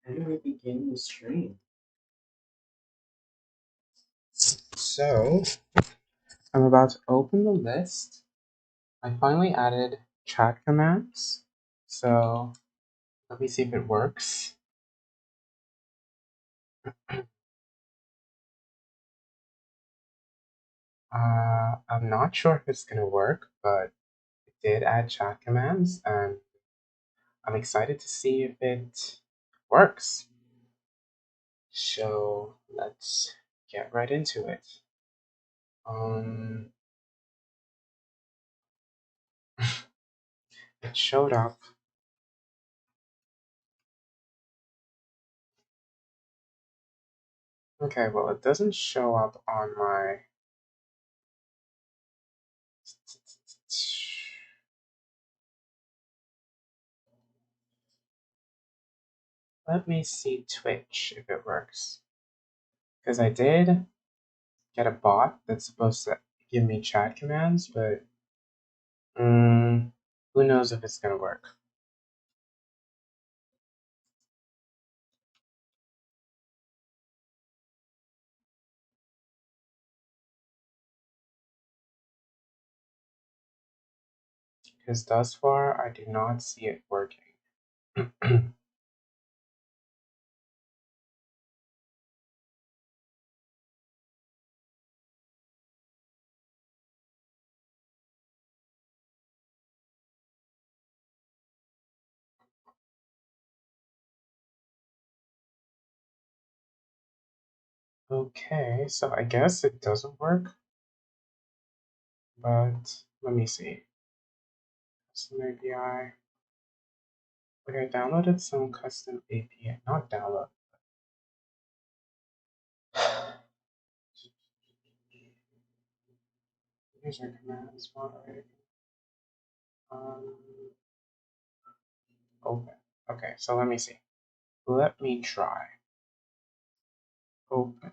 How do we begin the stream? So, I'm about to open the list. I finally added chat commands. So, let me see if it works. I'm not sure if it's going to work, but it did add chat commands, and I'm excited to see if it works. So, let's get right into it. Um, it showed up. Okay, well, it doesn't show up on my. Let me see Twitch if it works. Because I did get a bot that's supposed to give me chat commands, but who knows if it's going to work. Because thus far, I do not see it working. Okay, so I guess it doesn't work, but let me see. Custom API. Okay, I downloaded some custom API, not download. User commands, moderator. Um, Open. Okay, so let me see. Let me try. Open.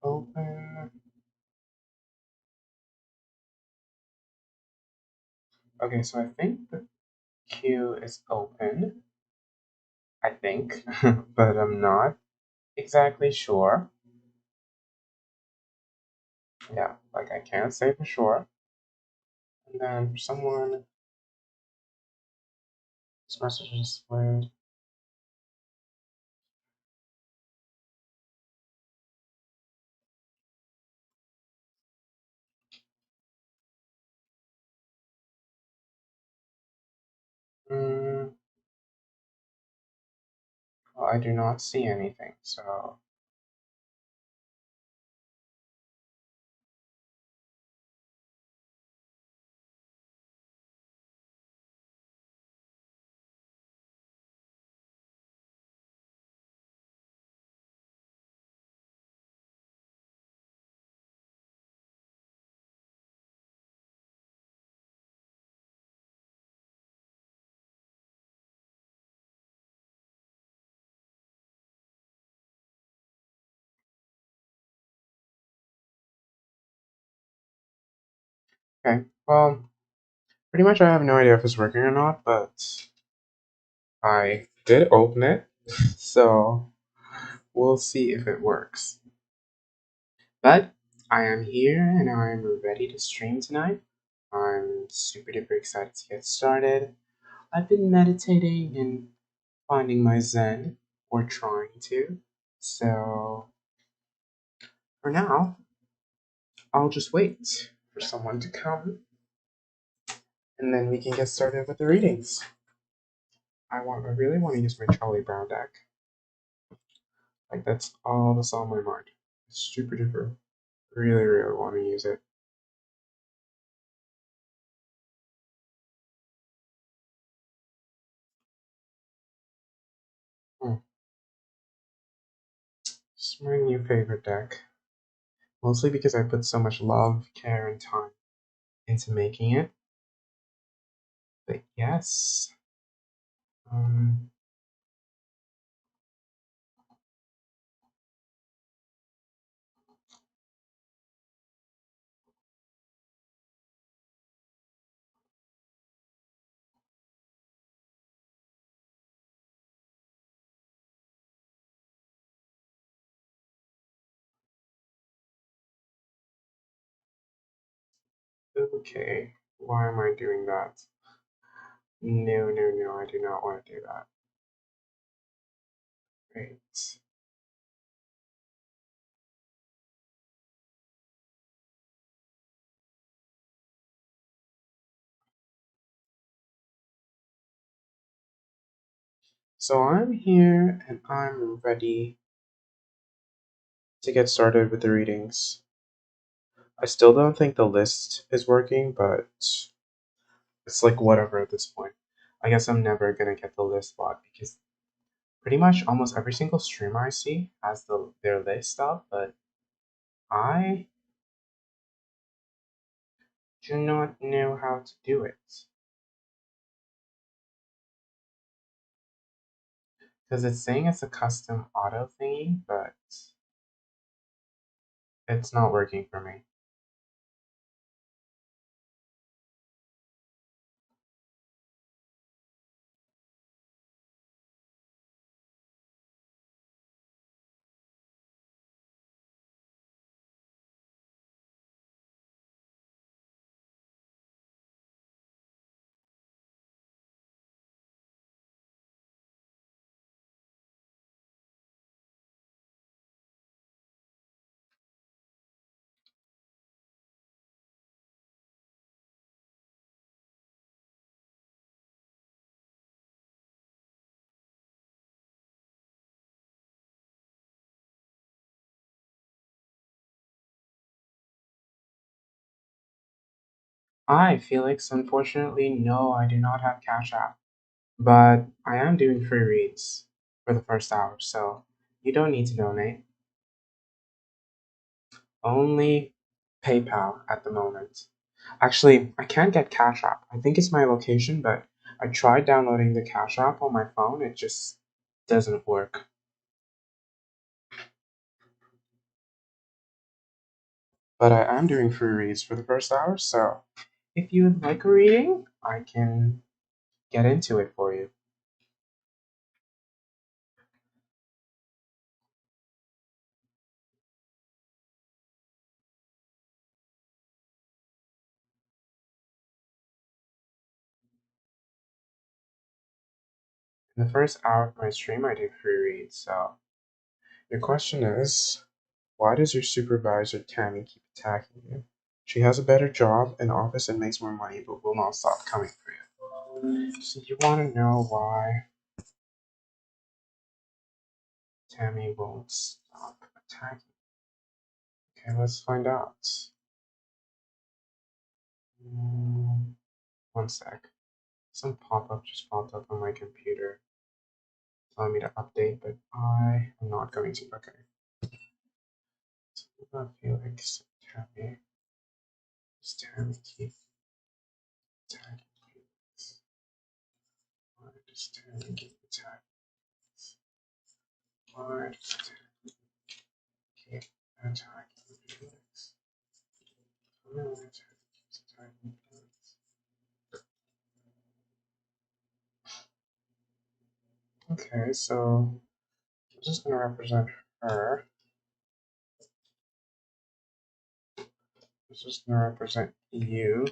Open. Okay, so I think the queue is open. I think, but I'm not exactly sure. Yeah, like I can't say for sure. And then someone, this message is displayed. Well, I do not see anything, so. Okay, well, pretty much I have no idea if it's working or not, but I did open it, so we'll see if it works. But I am here and I'm ready to stream tonight. I'm super duper excited to get started. I've been meditating and finding my zen, or trying to. So for now, I'll just wait for someone to come and then we can get started with the readings. I really want to use my Charlie Brown deck. Like that's all that's on my mind. It's super duper. Really, really want to use it. It's my new favorite deck. Mostly because I put so much love, care, and time into making it. But yes. Um, okay. Why am I doing that? No, no, no, I do not want to do that. Right. So I'm here and I'm ready to get started with the readings. I still don't think the list is working, but it's like whatever at this point. I guess I'm never gonna get the list bot because pretty much almost every single streamer I see has their list up, but I do not know how to do it because it's saying it's a custom auto thingy, but it's not working for me. I, Felix, unfortunately, no, I do not have Cash App, but I am doing free reads for the first hour, so you don't need to donate. Only PayPal at the moment. Actually, I can't get Cash App. I think it's my location, but I tried downloading the Cash App on my phone. It just doesn't work. But I am doing free reads for the first hour, so if you would like a reading, I can get into it for you. In the first hour of my stream, I do free reads, so your question is, why does your supervisor Tammy keep attacking you? She has a better job in office and makes more money, but will not stop coming for you. So you want to know why Tammy won't stop attacking? Okay, let's find out. Mm, one sec. Some pop-up just popped up on my computer telling me to update, but I am not going to. Okay. So I feel like Tammy. Does Tammy keep attacking Felix? Why does Tammy keep attacking? Why does Tammy keep attacking Felix? I don't know why Tammy keeps attacking Felix. Okay, so I'm just gonna represent her. This is gonna represent you.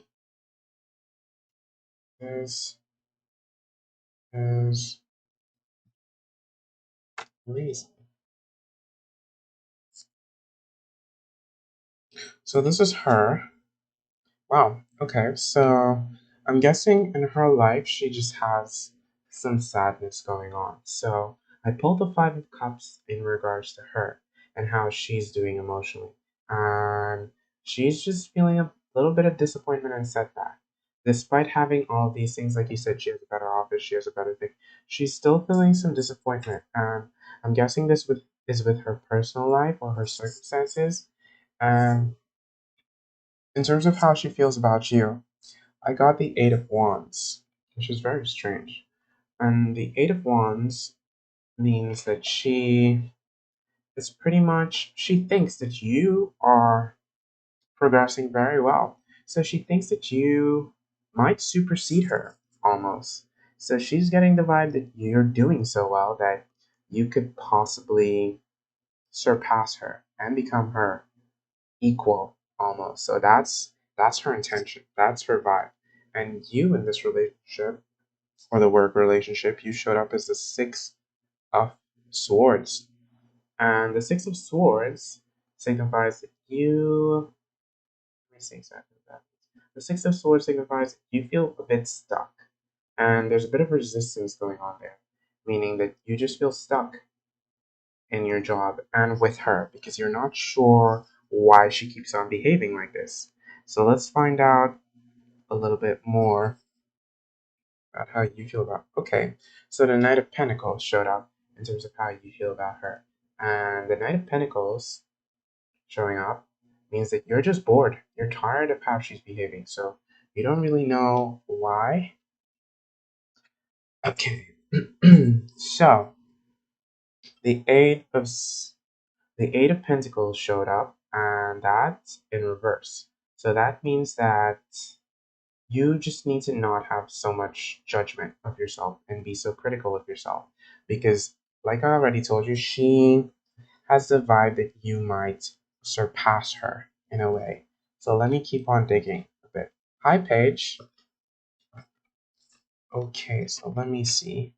This is Lisa. So this is her. Wow. Okay. So I'm guessing in her life she just has some sadness going on. So I pulled the Five of Cups in regards to her and how she's doing emotionally. And she's just feeling a little bit of disappointment and setback. Despite having all these things, like you said, she has a better office, she has a better thing. She's still feeling some disappointment. And I'm guessing is with her personal life or her circumstances. And in terms of how she feels about you, I got the Eight of Wands. which is very strange. And the Eight of Wands means that she is pretty much, she thinks that you are progressing very well. So she thinks that you might supersede her almost. So she's getting the vibe that you're doing so well that you could possibly surpass her and become her equal almost. So that's her intention. That's her vibe. And you in this relationship or the work relationship, you showed up as the Six of Swords. And the Six of Swords signifies that you, let me see exactly what that. The Six of Swords signifies you feel a bit stuck, and there's a bit of resistance going on there, meaning that you just feel stuck in your job and with her because you're not sure why she keeps on behaving like this. So let's find out a little bit more about how you feel about. Okay, so the Knight of Pentacles showed up in terms of how you feel about her, and the Knight of Pentacles showing up means that you're just bored. You're tired of how she's behaving, so you don't really know why. Okay, so the the Eight of Pentacles showed up, and that's in reverse. So that means that you just need to not have so much judgment of yourself and be so critical of yourself, because, like I already told you, she has the vibe that you might surpass her in a way. So let me keep on digging a bit. Hi, Paige. Okay, so let me see.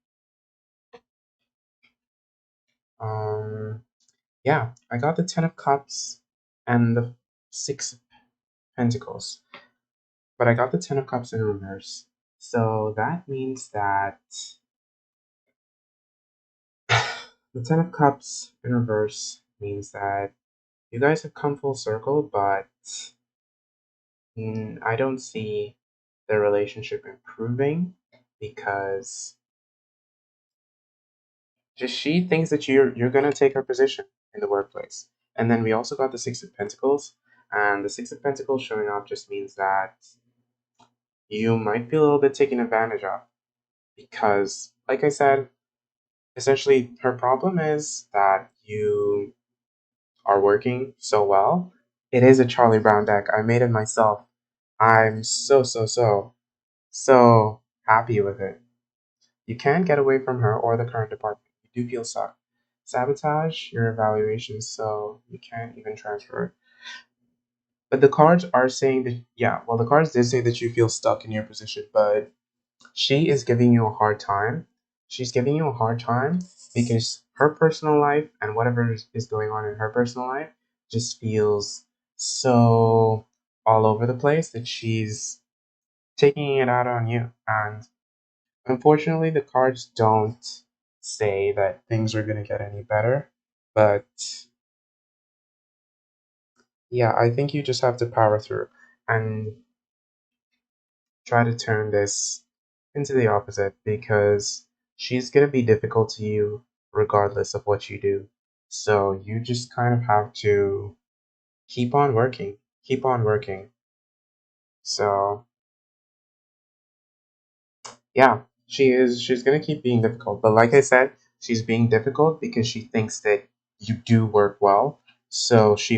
Um, yeah, I got the Ten of Cups and the Six of Pentacles, but I got the Ten of Cups in reverse. So that means that the Ten of Cups in reverse means that you guys have come full circle, but I don't see the relationship improving because just she thinks that you're gonna take her position in the workplace. And then we also got the Six of Pentacles, and the Six of Pentacles showing up just means that you might be a little bit taken advantage of because, like I said, essentially her problem is that you are working so well. It is a Charlie Brown deck. I made it myself. I'm so happy with it. You can't get away from her or the current department. You do feel stuck. Sabotage your evaluation so you can't even transfer it. But the cards are saying that, yeah, well, the cards did say that you feel stuck in your position, but she is giving you a hard time. She's giving you a hard time because her personal life and whatever is going on in her personal life just feels so all over the place that she's taking it out on you. And unfortunately, the cards don't say that things are going to get any better. But yeah, I think you just have to power through and try to turn this into the opposite because she's going to be difficult to you regardless of what you do. So you just kind of have to keep on working, keep on working. So yeah, she's going to keep being difficult. But like I said, she's being difficult because she thinks that you do work well. So she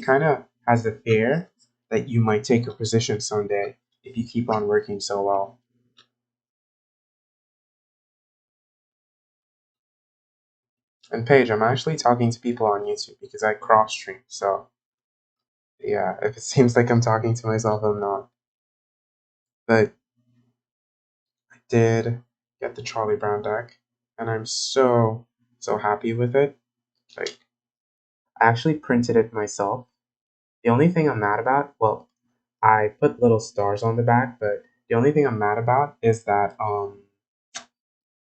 kind of has the fear that you might take her position someday if you keep on working so well. And Paige, I'm actually talking to people on YouTube because I cross stream. So yeah, if it seems like I'm talking to myself, I'm not. But I did get the Charlie Brown deck, and I'm so happy with it. Like I actually printed it myself. The only thing I'm mad about, well, I put little stars on the back, but the only thing I'm mad about is that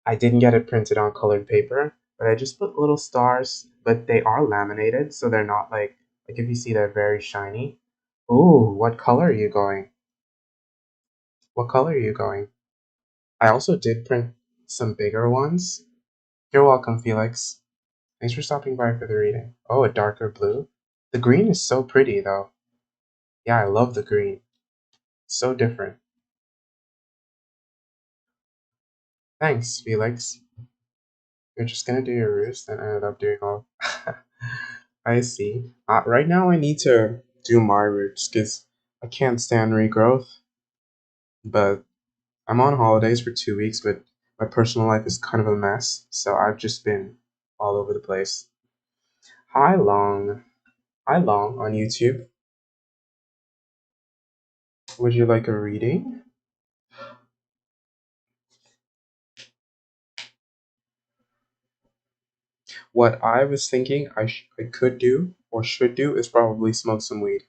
I didn't get it printed on colored paper, but I just put little stars, but they are laminated, so they're not like if you see they're very shiny. Ooh, what color are you going? What color are you going? I also did print some bigger ones. You're welcome, Felix. Thanks for stopping by for the reading. Oh, a darker blue. The green is so pretty though. Yeah, I love the green. So different. Thanks, Felix. You're just gonna do your roost and ended up doing all. I see. Right now, I need to do my roots because I can't stand regrowth. But I'm on holidays for 2 weeks, but my personal life is kind of a mess, so I've just been all over the place. Hi, Long. Hi, Long on YouTube. Would you like a reading? What I was thinking I could do or should do is probably smoke some weed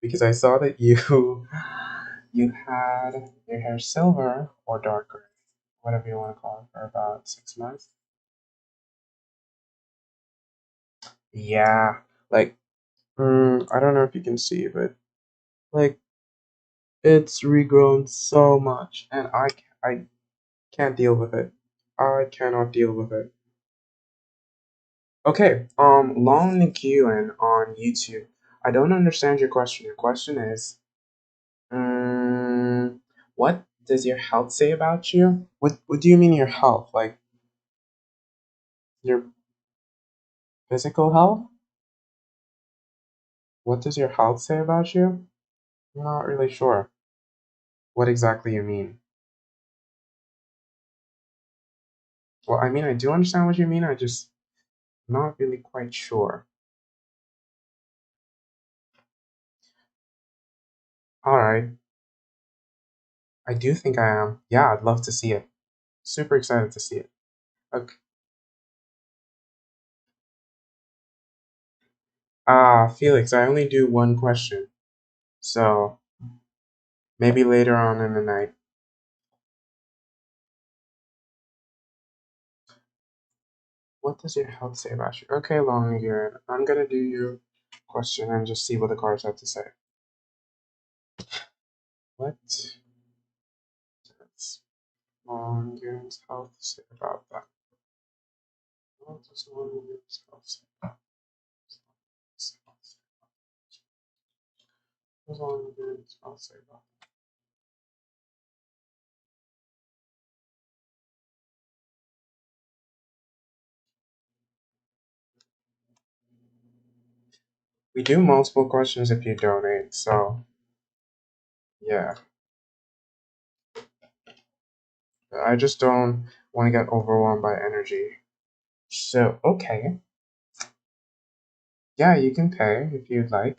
because I saw that you you had your hair silver or darker, whatever you want to call it, for about 6 months. Yeah, like I don't know if you can see, but like it's regrown so much, and I can't deal with it. I cannot deal with it. Okay, Long Nguyen on YouTube. I don't understand your question. Your question is, what does your health say about you? What do you mean your health? Like your physical health? What does your health say about you? I'm not really sure what exactly you mean. Well, I mean, I do understand what you mean. I just not really quite sure. All right, I do think I am. Yeah, I'd love to see it. Super excited to see it. Okay. Felix, I only do one question, so maybe later on in the night. What does your health say about you? Okay, Long again. I'm gonna do your question and just see what the cards have to say. What does Long again's health say about that? What does Long again's health say about that? What does Long again's health say about that? We do multiple questions if you donate, so yeah. I just don't want to get overwhelmed by energy. So, okay. Yeah, you can pay if you'd like.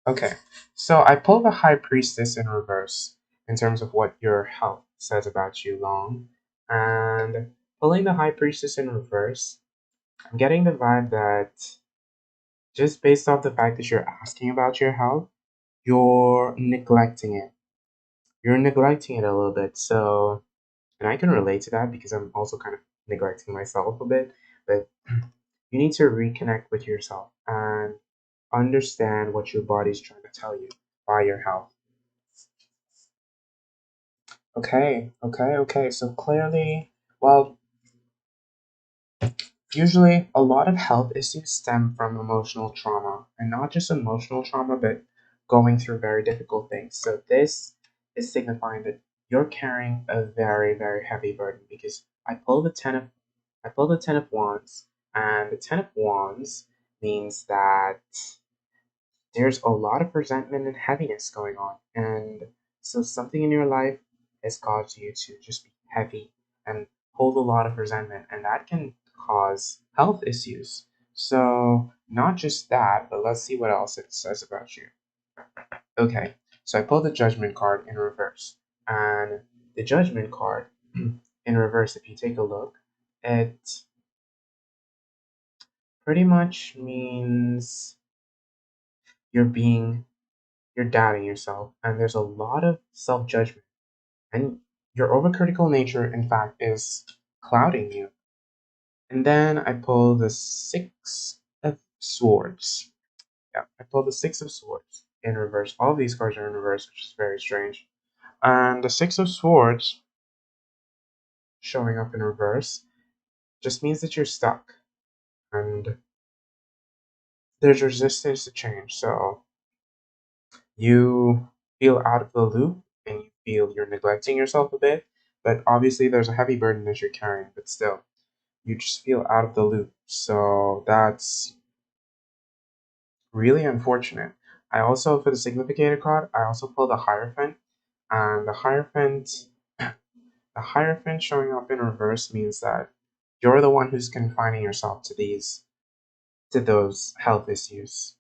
Okay, so I pulled the High Priestess in reverse in terms of what your health says about you, Long. And pulling the High Priestess in reverse, I'm getting the vibe that just based off the fact that you're asking about your health, you're neglecting it. You're neglecting it a little bit. So, and I can relate to that because I'm also kind of neglecting myself a bit. But you need to reconnect with yourself and understand what your body's trying to tell you by your health. Okay, okay, okay. So clearly, well, usually a lot of health issues stem from emotional trauma, and not just emotional trauma, but going through very difficult things. So this is signifying that you're carrying a very, very heavy burden because I pulled the Ten of Wands, and the Ten of Wands means that there's a lot of resentment and heaviness going on. And so something in your life has caused you to just be heavy and hold a lot of resentment, and that can cause health issues. So, not just that, but let's see what else it says about you. Okay, so I pulled the Judgment card in reverse. And the Judgment card in reverse, if you take a look, it pretty much means you're being you're doubting yourself, and there's a lot of self judgment. And your overcritical nature, in fact, is clouding you. And then I pull the Six of Swords. Yeah, I pull the Six of Swords in reverse. All of these cards are in reverse, which is very strange. And the Six of Swords showing up in reverse just means that you're stuck and there's resistance to change. So you feel out of the loop and you feel you're neglecting yourself a bit, But obviously, there's a heavy burden that you're carrying, but still, you just feel out of the loop. So that's really unfortunate. I also, for the significator card, I also pulled the Hierophant, and the Hierophant showing up in reverse means that you're the one who's confining yourself to those health issues.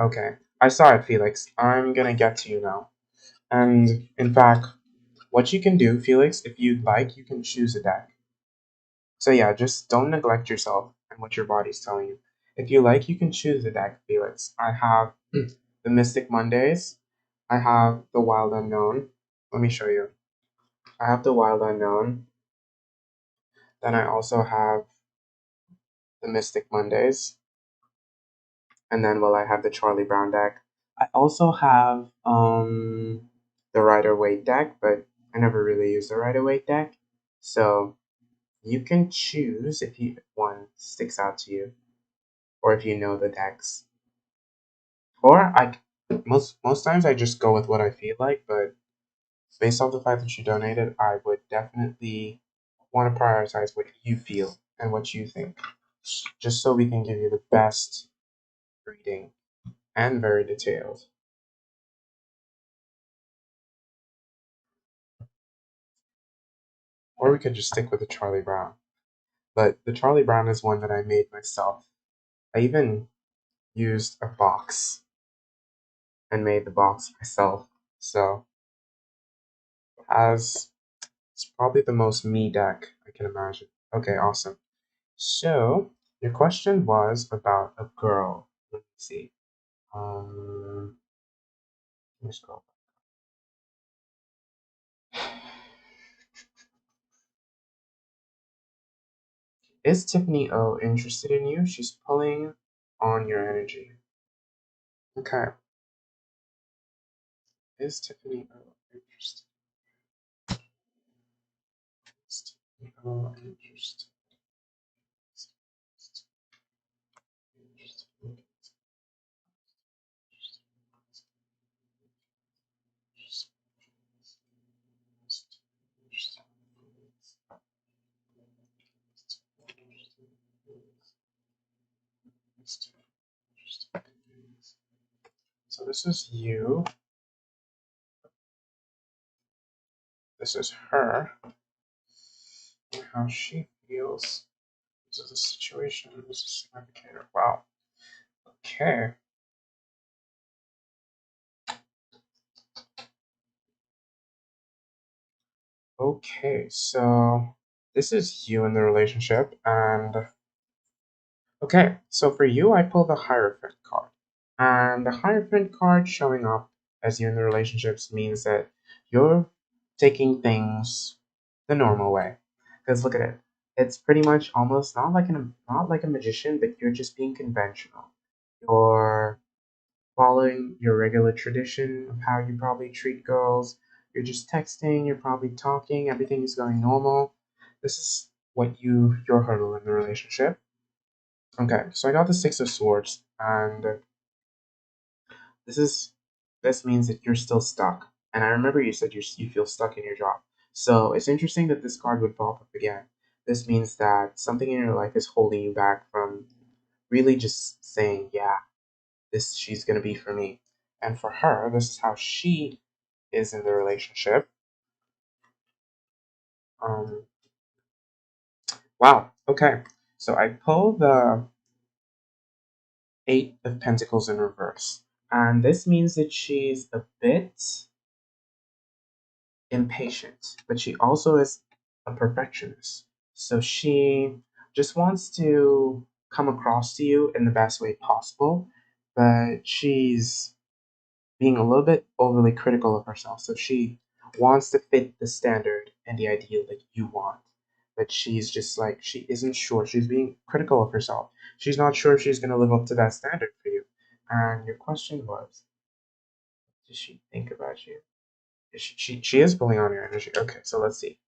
Okay, I saw it, Felix. I'm gonna get to you now. And in fact, what you can do, Felix, if you'd like, you can choose a deck. So yeah, just don't neglect yourself and what your body's telling you. If you like, you can choose a deck, Felix. I have the Mystic Mondays. I have the Wild Unknown. Let me show you. I have the Wild Unknown. Then I also have the Mystic Mondays. And then, well, I have the Charlie Brown deck. I also have the Rider Waite deck, but I never really used the Rider Waite deck. So you can choose if one sticks out to you, or if you know the decks. Or most times I just go with what I feel like, but based off the fact that you donated, I would definitely want to prioritize what you feel and what you think, just so we can give you the best reading and very detailed. Or we could just stick with the Charlie Brown. But the Charlie Brown is one that I made myself. I even used a box and made the box myself. So as it's probably the most me deck I can imagine. Okay, awesome. So your question was about a girl. Let me see. Let me scroll. Is Tiffany O interested in you? She's pulling on your energy. Okay. Is Tiffany O interested? Is Tiffany O interested? So this is you. This is her. And how she feels. This is a situation. This is a significator. Wow. Okay. Okay. So this is you in the relationship, and okay. So for you, I pulled the Hierophant card, and the Hierophant card showing up as you in the relationships means that you're taking things the normal way. Because look at it. It's pretty much almost not like a magician, but you're just being conventional. You're following your regular tradition of how you probably treat girls. You're just texting, you're probably talking, everything is going normal. This is what your hurdle in the relationship. Okay, so I got the Six of Swords, and this is this means that you're still stuck. And I remember you said you feel stuck in your job. So it's interesting that this card would pop up again. This means that something in your life is holding you back from really just saying, yeah, this she's gonna be for me. And for her, this is how she is in the relationship. Um, wow. Okay. So I pull the Eight of Pentacles in reverse, and this means that she's a bit impatient, but she also is a perfectionist. So she just wants to come across to you in the best way possible, but she's being a little bit overly critical of herself. So she wants to fit the standard and the ideal that you want. But she's just like, she isn't sure. She's being critical of herself. She's not sure if she's going to live up to that standard for you. And your question was, does she think about you? She is pulling on your energy. Okay, so let's see.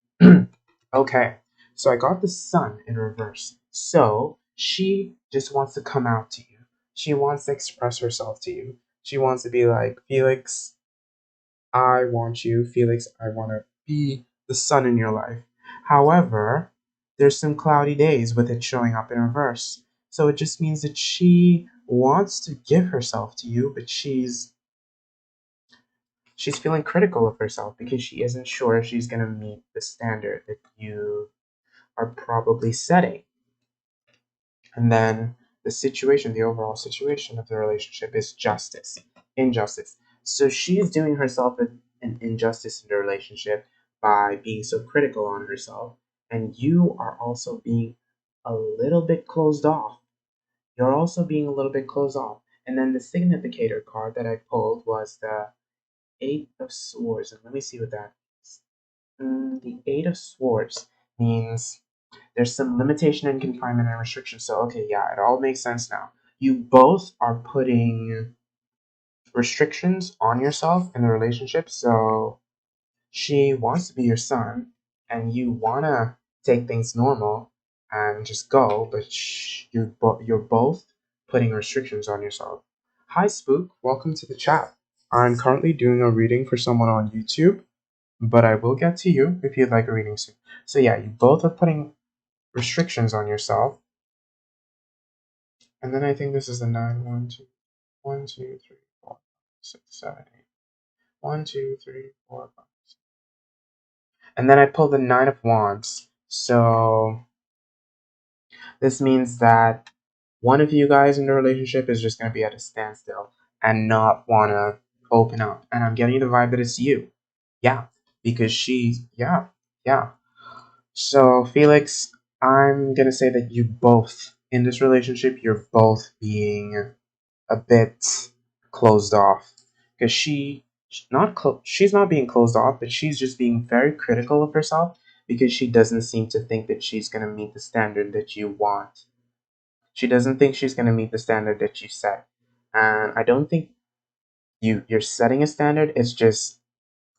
Okay, so I got the sun in reverse. So she just wants to come out to you. She wants to express herself to you. She wants to be like, Felix, I want you. Felix, I want to be the sun in your life. However, there's some cloudy days with it showing up in reverse. So it just means that she wants to give herself to you, but she's feeling critical of herself because she isn't sure if she's going to meet the standard that you are probably setting. And then the overall situation of the relationship is injustice. So she's doing herself an injustice in the relationship by being so critical on herself. And you are also being a little bit closed off. You're also being a little bit closed off. And then the significator card that I pulled was the Eight of Swords. And let me see what that is. The Eight of Swords means there's some limitation and confinement and restriction. So, okay, yeah, it all makes sense now. You both are putting restrictions on yourself in the relationship. So, she wants to be your son, and you want to take things normal and just go, but you're both putting restrictions on yourself. Hi, Spook. Welcome to the chat. I'm currently doing a reading for someone on YouTube, but I will get to you if you'd like a reading soon. So, yeah, you both are putting restrictions on yourself. And then I think this is the 9, 1, 2, 1, 2, 3, 4, 6, 7, 8. 1, 2, 3, 4, 5. And then I pull the 9 of Wands. So this means that one of you guys in the relationship is just going to be at a standstill and not want to open up. And I'm getting the vibe that it's you. Yeah. Because yeah. So, Felix, I'm going to say that you both, in this relationship, you're both being a bit closed off because she's not being closed off, but she's just being very critical of herself because she doesn't seem to think that she's going to meet the standard that you want. She doesn't think she's going to meet the standard that you set. And I don't think you're setting a standard. It's just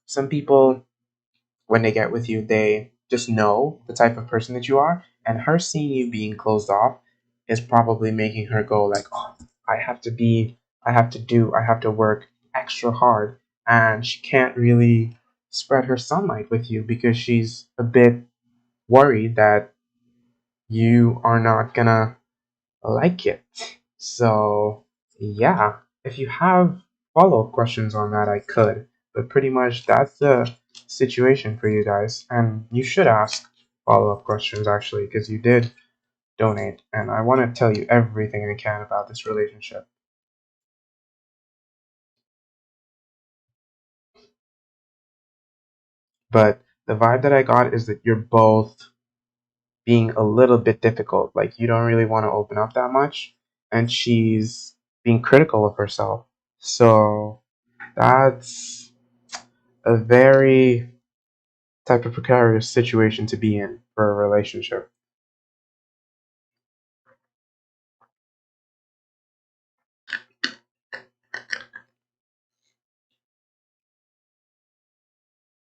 some people, when they get with you, they just know the type of person that you are, and her seeing you being closed off is probably making her go like, oh, I have to be, I have to work extra hard, and she can't really spread her sunlight with you because she's a bit worried that you are not gonna like it. So, yeah, if you have follow up questions on that, I could. But pretty much that's the situation for you guys. And you should ask follow up questions actually, because you did donate. And I want to tell you everything I can about this relationship. But the vibe that I got is that you're both being a little bit difficult. Like, you don't really want to open up that much. And she's being critical of herself. So, that's a very type of precarious situation to be in for a relationship.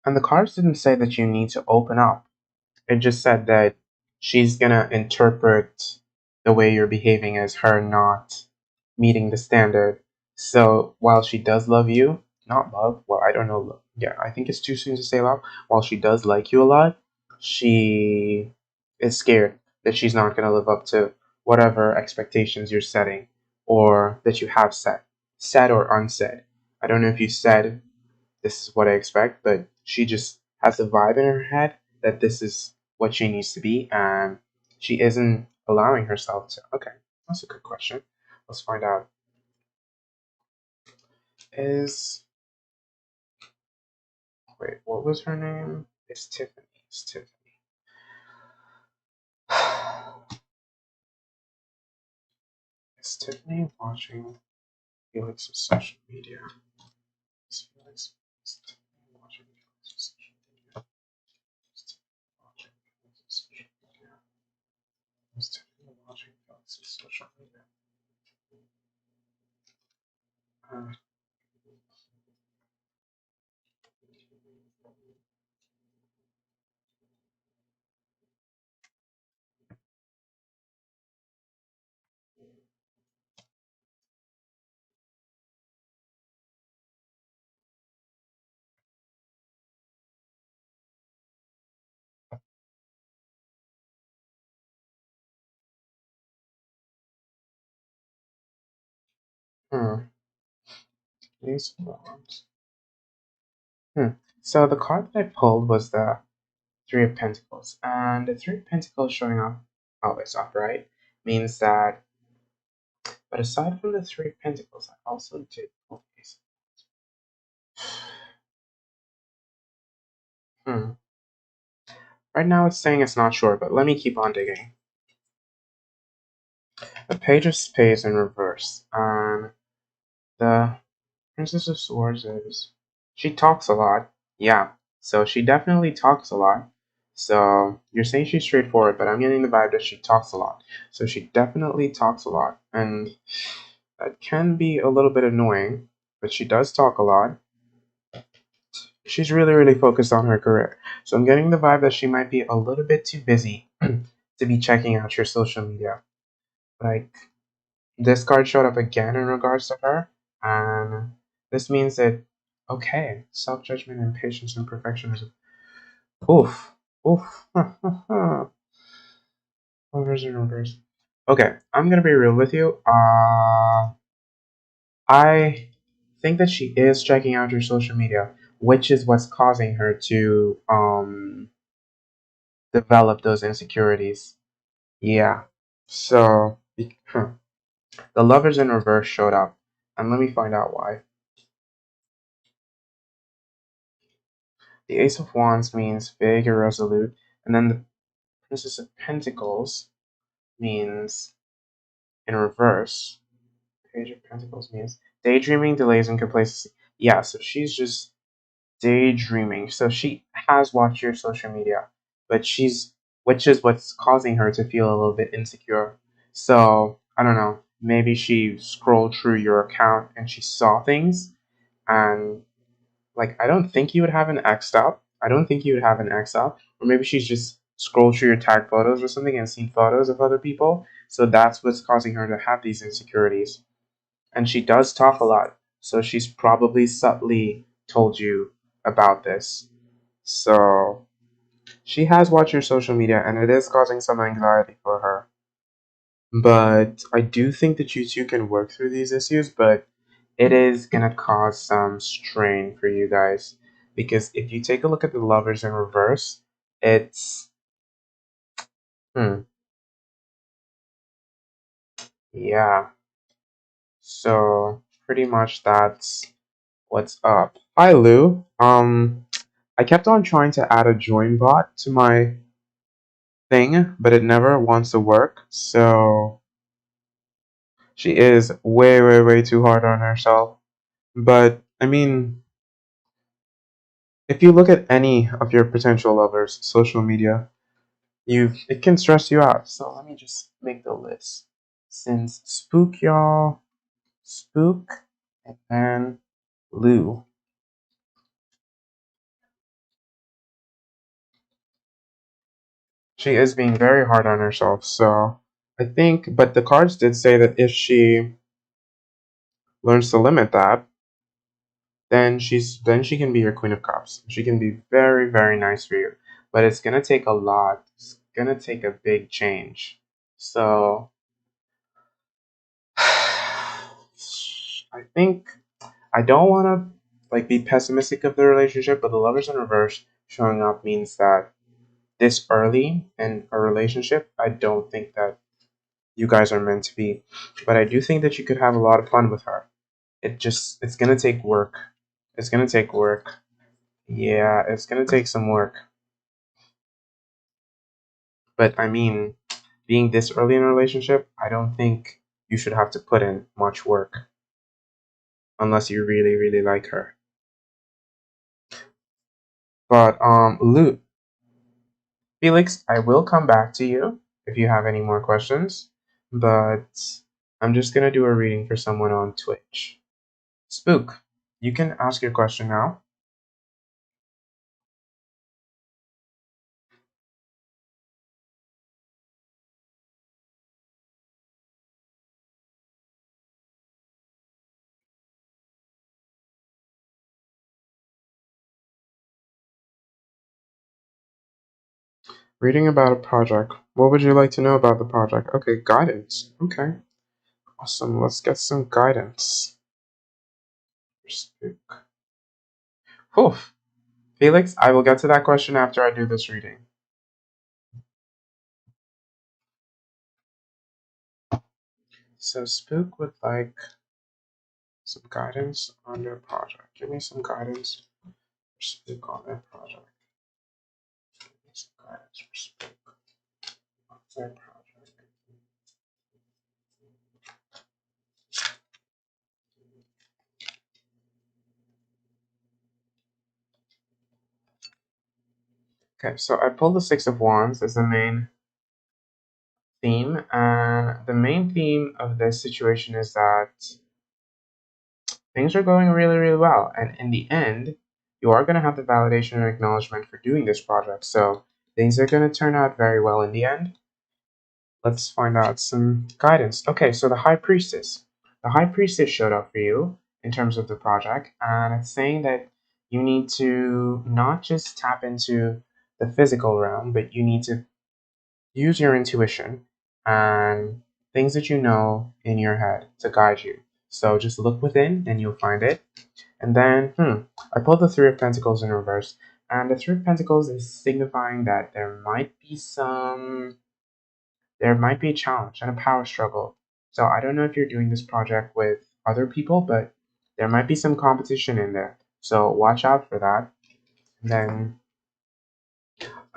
And the cards didn't say that you need to open up. It just said that she's gonna interpret the way you're behaving as her not meeting the standard. So while she does love you, not love, well, I don't know. Yeah, I think it's too soon to say love. While she does like you a lot, she is scared that she's not gonna live up to whatever expectations you're setting or that you have set, said or unsaid. I don't know if you said this is what I expect, but she just has the vibe in her head that this is what she needs to be, and she isn't allowing herself to. Okay, that's a good question. Let's find out. Is wait, what was her name? It's Tiffany. It's Tiffany. Is Tiffany watching Felix's social media? Is Tiffany watching Felix's social media? Is Tiffany watching Felix's social media? Is Tiffany watching Felix's social media? Uh, Ace of Wands. So the card that I pulled was the Three of Pentacles, and the Three of Pentacles showing up always upright means that. But aside from the Three of Pentacles, I also did pull the Ace of Wands. Right now it's saying it's not sure, but let me keep on digging. The Page of Spades in reverse, and the Princess of Swords is. She talks a lot. Yeah, so she definitely talks a lot. So you're saying she's straightforward, but I'm getting the vibe that she talks a lot. So she definitely talks a lot, and that can be a little bit annoying, but she does talk a lot. She's really, really focused on her career. So I'm getting the vibe that she might be a little bit too busy to be checking out your social media. Like, this card showed up again in regards to her, and this means that, okay, self judgment and patience and perfectionism. Oof. Oof. Lovers and reverse. Okay, I'm gonna be real with you. I think that she is checking out your social media, which is what's causing her to develop those insecurities. Yeah. So the lovers in reverse showed up, and let me find out why. The Ace of Wands means big, irresolute, and then the Princess of Pentacles means in reverse. Page of Pentacles means daydreaming, delays, and complacency. Yeah, so she's just daydreaming. So she has watched your social media, but which is what's causing her to feel a little bit insecure. So I don't know. Maybe she scrolled through your account and she saw things, and like, I don't think you would have an X up. I don't think you would have an X up. Or maybe she's just scrolled through your tag photos or something and seen photos of other people. So that's what's causing her to have these insecurities. And she does talk a lot. So she's probably subtly told you about this. So she has watched your social media and it is causing some anxiety for her. But I do think that you two can work through these issues, but it is gonna cause some strain for you guys. Because if you take a look at the lovers in reverse, it's hmm, yeah. So pretty much that's what's up. Hi Lou. I kept on trying to add a join bot to my thing, but it never wants to work. So she is way, way, way too hard on herself. But I mean, if you look at any of your potential lovers' social media, it can stress you out. So let me just make the list. Since Spook y'all, Spook, and then Lou. She is being very hard on herself. So I think, but the cards did say that if she learns to limit that, then she can be your Queen of Cups. She can be very, very nice for you. But it's gonna take a lot. It's gonna take a big change. So I think I don't want to like be pessimistic of the relationship, but the lovers in reverse showing up means that this early in a relationship, I don't think that you guys are meant to be. But I do think that you could have a lot of fun with her. It's gonna take work. It's gonna take work. Yeah, it's gonna take some work. But I mean, being this early in a relationship, I don't think you should have to put in much work unless you really, really like her. But Luke, Felix, I will come back to you if you have any more questions. But I'm just gonna do a reading for someone on Twitch. Spook, you can ask your question now. Reading about a project. What would you like to know about the project? Okay, guidance. Okay, awesome. Let's get some guidance. Spook. Whew. Felix, I will get to that question after I do this reading. So Spook would like some guidance on their project. Give me some guidance for Spook on their project. Give me some guidance for Spook on their project. Okay, so I pulled the Six of Wands as the main theme, and the main theme of this situation is that things are going really, really well, and in the end, you are going to have the validation and acknowledgement for doing this project, so things are going to turn out very well in the end. Let's find out some guidance. Okay, so the High Priestess. The High Priestess showed up for you in terms of the project, and it's saying that you need to not just tap into the physical realm, but you need to use your intuition and things that you know in your head to guide you. So just look within and you'll find it. And then, I pulled the Three of Pentacles in reverse, and the Three of Pentacles is signifying that there might be a challenge and a power struggle. So I don't know if you're doing this project with other people, but there might be some competition in there. So watch out for that. And then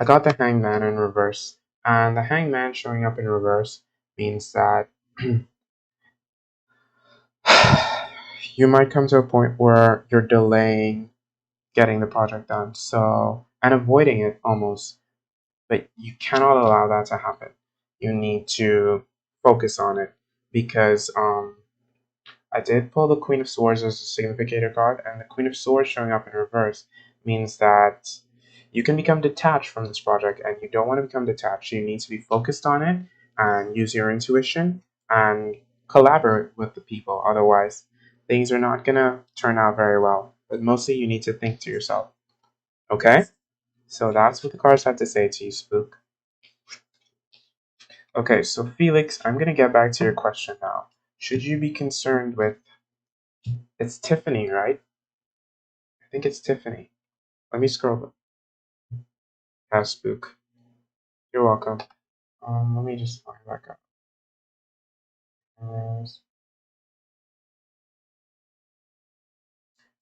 I got the Hangman in reverse, and the Hangman showing up in reverse means that you might come to a point where you're delaying getting the project done, so and avoiding it almost, but you cannot allow that to happen. You need to focus on it because I did pull the Queen of Swords as a significator card, and the Queen of Swords showing up in reverse means that you can become detached from this project, and you don't want to become detached. You need to be focused on it and use your intuition and collaborate with the people. Otherwise, things are not going to turn out very well. But mostly, you need to think to yourself. Okay? So that's what the cards have to say to you, Spook. Okay, so Felix, I'm going to get back to your question now. Should you be concerned with. It's Tiffany, right? I think it's Tiffany. Let me scroll up. Yeah, Spook. You're welcome. Let me just find back up. Uh,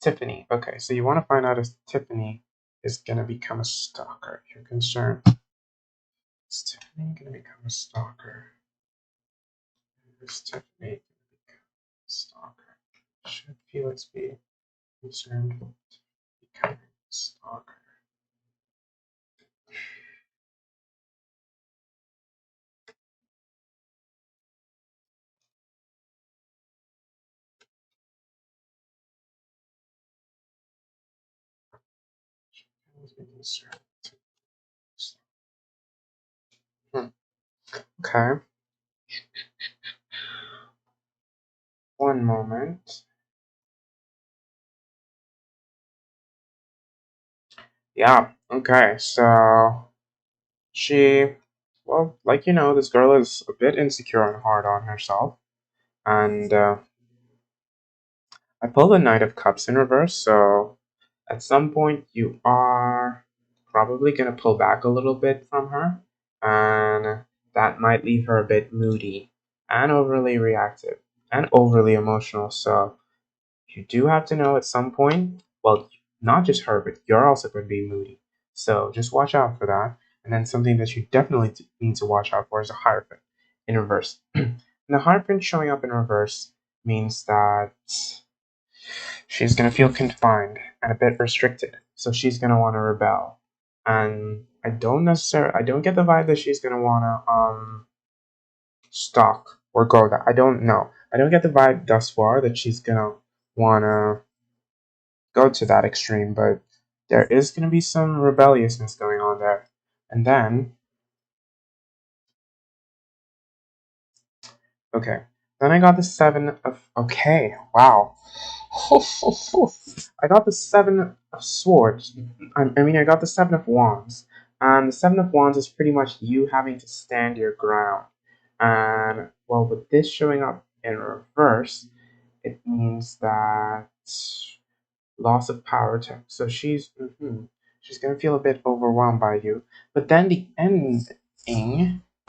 Tiffany. Okay, so you want to find out if Tiffany is going to become a stalker. If you're concerned. Is Tiffany going to become a stalker? Is Tiffany going to become a stalker? Should Felix be concerned with becoming a stalker? Should Felix be concerned with Okay. One moment. Yeah, okay, so she, well, like this girl is a bit insecure and hard on herself. And I pulled the Knight of Cups in reverse, so at some point you are probably going to pull back a little bit from her. And that might leave her a bit moody and overly reactive and overly emotional. So you do have to know at some point, well, not just her, but you're also going to be moody. So just watch out for that. And then something that you definitely need to watch out for is a Hierophant in reverse. And the Hierophant showing up in reverse means that she's going to feel confined and a bit restricted. So she's going to want to rebel. And I don't get the vibe that she's going to want to stalk or go that. I don't know. I don't get the vibe thus far that she's going to want to go to that extreme, but there is going to be some rebelliousness going on there. And then, okay, then I got the Seven of. Okay, wow. I got the Seven of Swords. I got the Seven of Wands. And the Seven of Wands is pretty much you having to stand your ground. And, well, with this showing up in reverse, it means that loss of power. So she's gonna feel a bit overwhelmed by you. But then the ending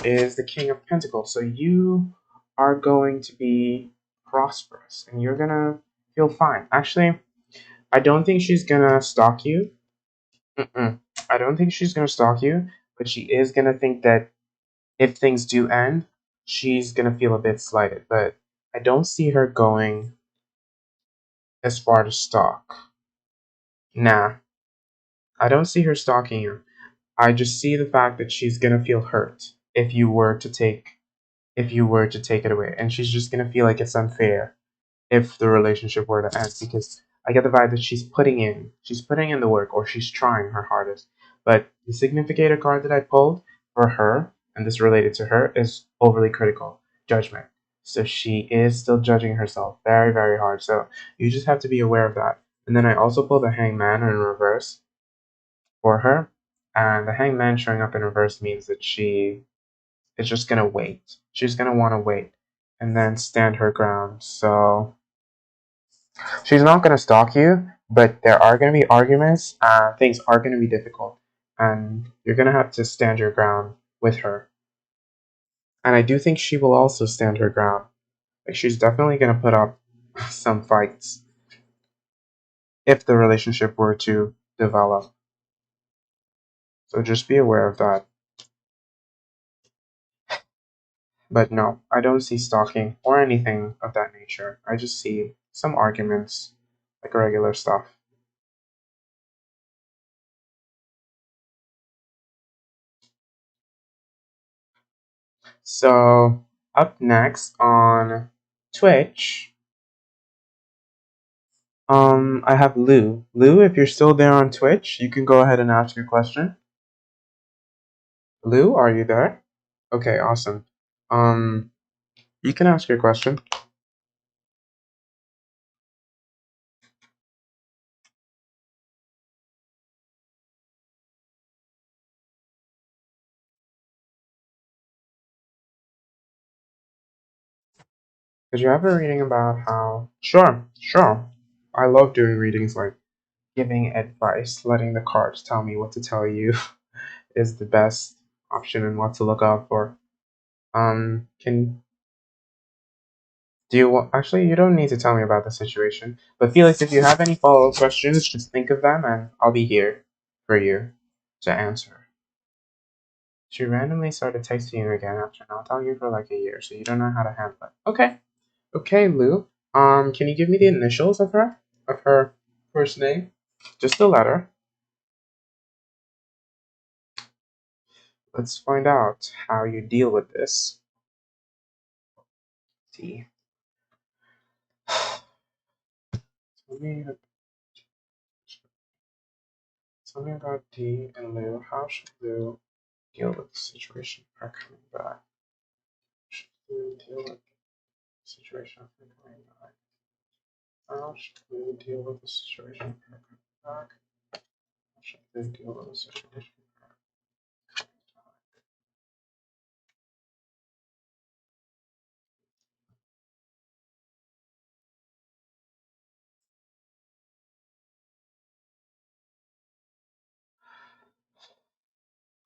is the King of Pentacles. So you are going to be prosperous and you're gonna feel fine. Actually, I don't think she's gonna stalk you. Mm-mm. I don't think she's gonna stalk you, but she is gonna think that if things do end, she's gonna feel a bit slighted. But I don't see her going as far to stalk. Nah, I don't see her stalking you. I just see the fact that she's gonna feel hurt if you were to take it away, and she's just gonna feel like it's unfair if the relationship were to end, because I get the vibe that she's putting in the work, or she's trying her hardest. But the significator card that I pulled for her, and this related to her, is overly critical, judgment. So she is still judging herself very, very hard. So you just have to be aware of that. And then I also pulled the Hangman in reverse for her, and the Hangman showing up in reverse means that she is just gonna wait. She's gonna want to wait and then stand her ground. So she's not going to stalk you, but there are going to be arguments. Things are going to be difficult, and you're going to have to stand your ground with her. And I do think she will also stand her ground. Like, she's definitely going to put up some fights if the relationship were to develop. So just be aware of that. But no, I don't see stalking or anything of that nature. I just see some arguments, like regular stuff. So, up next on Twitch, I have Lou. Lou, if you're still there on Twitch, you can go ahead and ask your question. Lou, are you there? Okay, awesome. Um, you can ask your question. Did you have a reading about how? Sure, sure. I love doing readings, like giving advice, letting the cards tell me what to tell you is the best option and what to look out for. Can Do you want? Actually, you don't need to tell me about the situation. But Felix, if you have any follow-up questions, just think of them, and I'll be here for you to answer. She randomly started texting you again after not talking to you for like a year, so you don't know how to handle it. Okay, okay, Lou. Can you give me the initials of her first name? Just the letter. Let's find out how you deal with this. T. Tell me, tell me about D and Lou. How should Lou deal with the situation of her coming back? Should Lou deal with the situation of her coming back? How should Lou deal with the situation of her coming back? How should Lou deal with the situation of her coming back?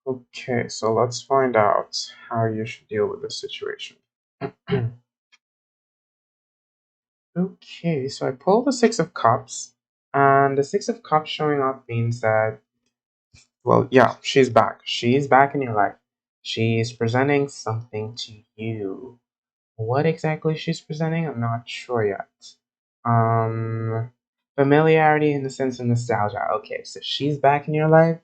Okay, so let's find out how you should deal with this situation. Okay, so I pulled the Six of Cups, and the Six of Cups showing up means that, well, yeah, she's back. She's back in your life. She's presenting something to you. What exactly she's presenting, I'm not sure yet. Familiarity in the sense of nostalgia. Okay, so she's back in your life.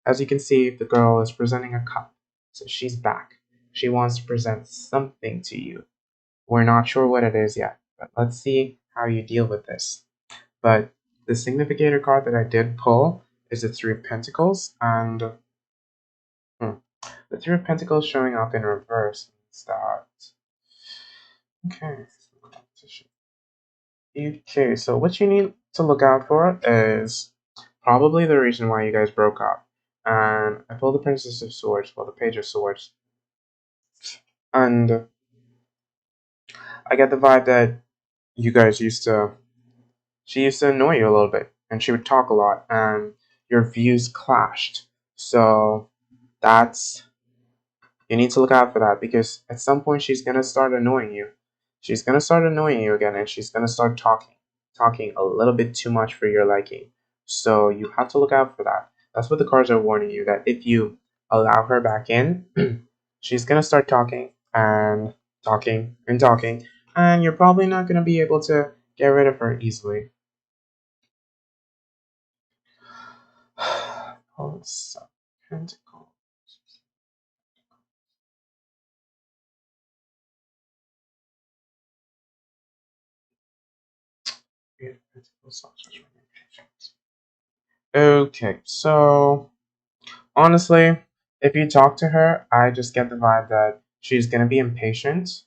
As you can see, the girl is presenting a cup. So she's back. She wants to present something to you. We're not sure what it is yet, but let's see how you deal with this. But the significator card that I did pull is the Three of Pentacles, and the Three of Pentacles showing up in reverse means that. Okay. Okay, so what you need to look out for is probably the reason why you guys broke up. And I pulled the Princess of Swords, well, the Page of Swords. And I get the vibe that you guys used to she used to annoy you a little bit, and she would talk a lot, and your views clashed. So that's you need to look out for that because at some point she's gonna start annoying you. She's gonna start annoying you again, and she's gonna start talking a little bit too much for your liking. So you have to look out for that. That's what the cards are warning you that if you allow her back in, she's gonna start talking and talking and talking, and you're probably not gonna be able to get rid of her easily. Oh, Pentacle. Okay, so honestly, if you talk to her, I just get the vibe that she's gonna be impatient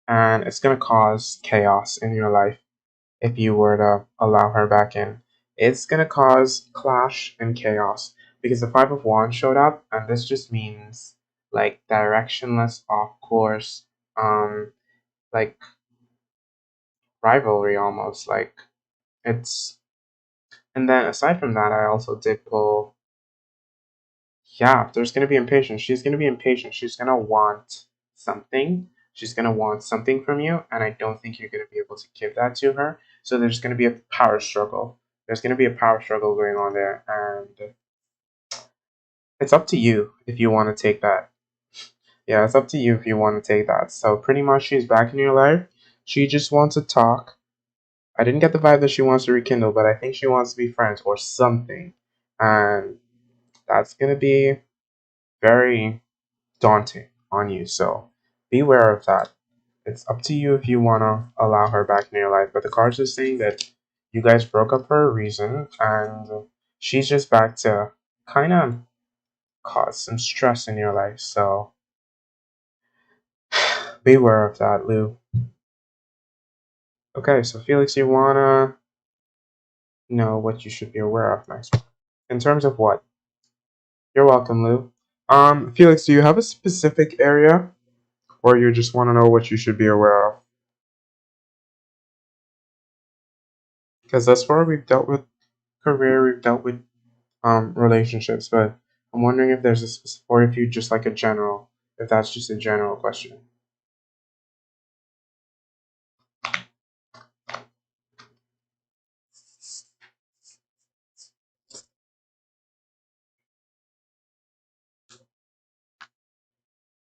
and it's gonna cause chaos in your life if you were to allow her back in. It's gonna cause clash and chaos because the Five of Wands showed up, and this just means like directionless, off course, like rivalry almost. Like it's, and then aside from that, I also did pull. Yeah, there's gonna be impatience. She's gonna be impatient. She's gonna want something. She's gonna want something from you, and I don't think you're gonna be able to give that to her. So there's gonna be a power struggle. There's gonna be a power struggle going on there, and it's up to you if you want to take that. Yeah, it's up to you if you want to take that. So pretty much, she's back in your life. She just wants to talk. I didn't get the vibe that she wants to rekindle, but I think she wants to be friends or something, and that's gonna be very daunting on you. So be aware of that. It's up to you if you want to allow her back in your life. But the cards are saying that you guys broke up for a reason, and she's just back to kind of cause some stress in your life. So be aware of that, Lou. Okay, so Felix, you want to know what you should be aware of next. In terms of what? You're welcome, Lou. Felix, do you have a specific area, or you just want to know what you should be aware of? Because thus far we've dealt with career, we've dealt with relationships, but I'm wondering if there's a specific, or if you just like a general, if that's just a general question.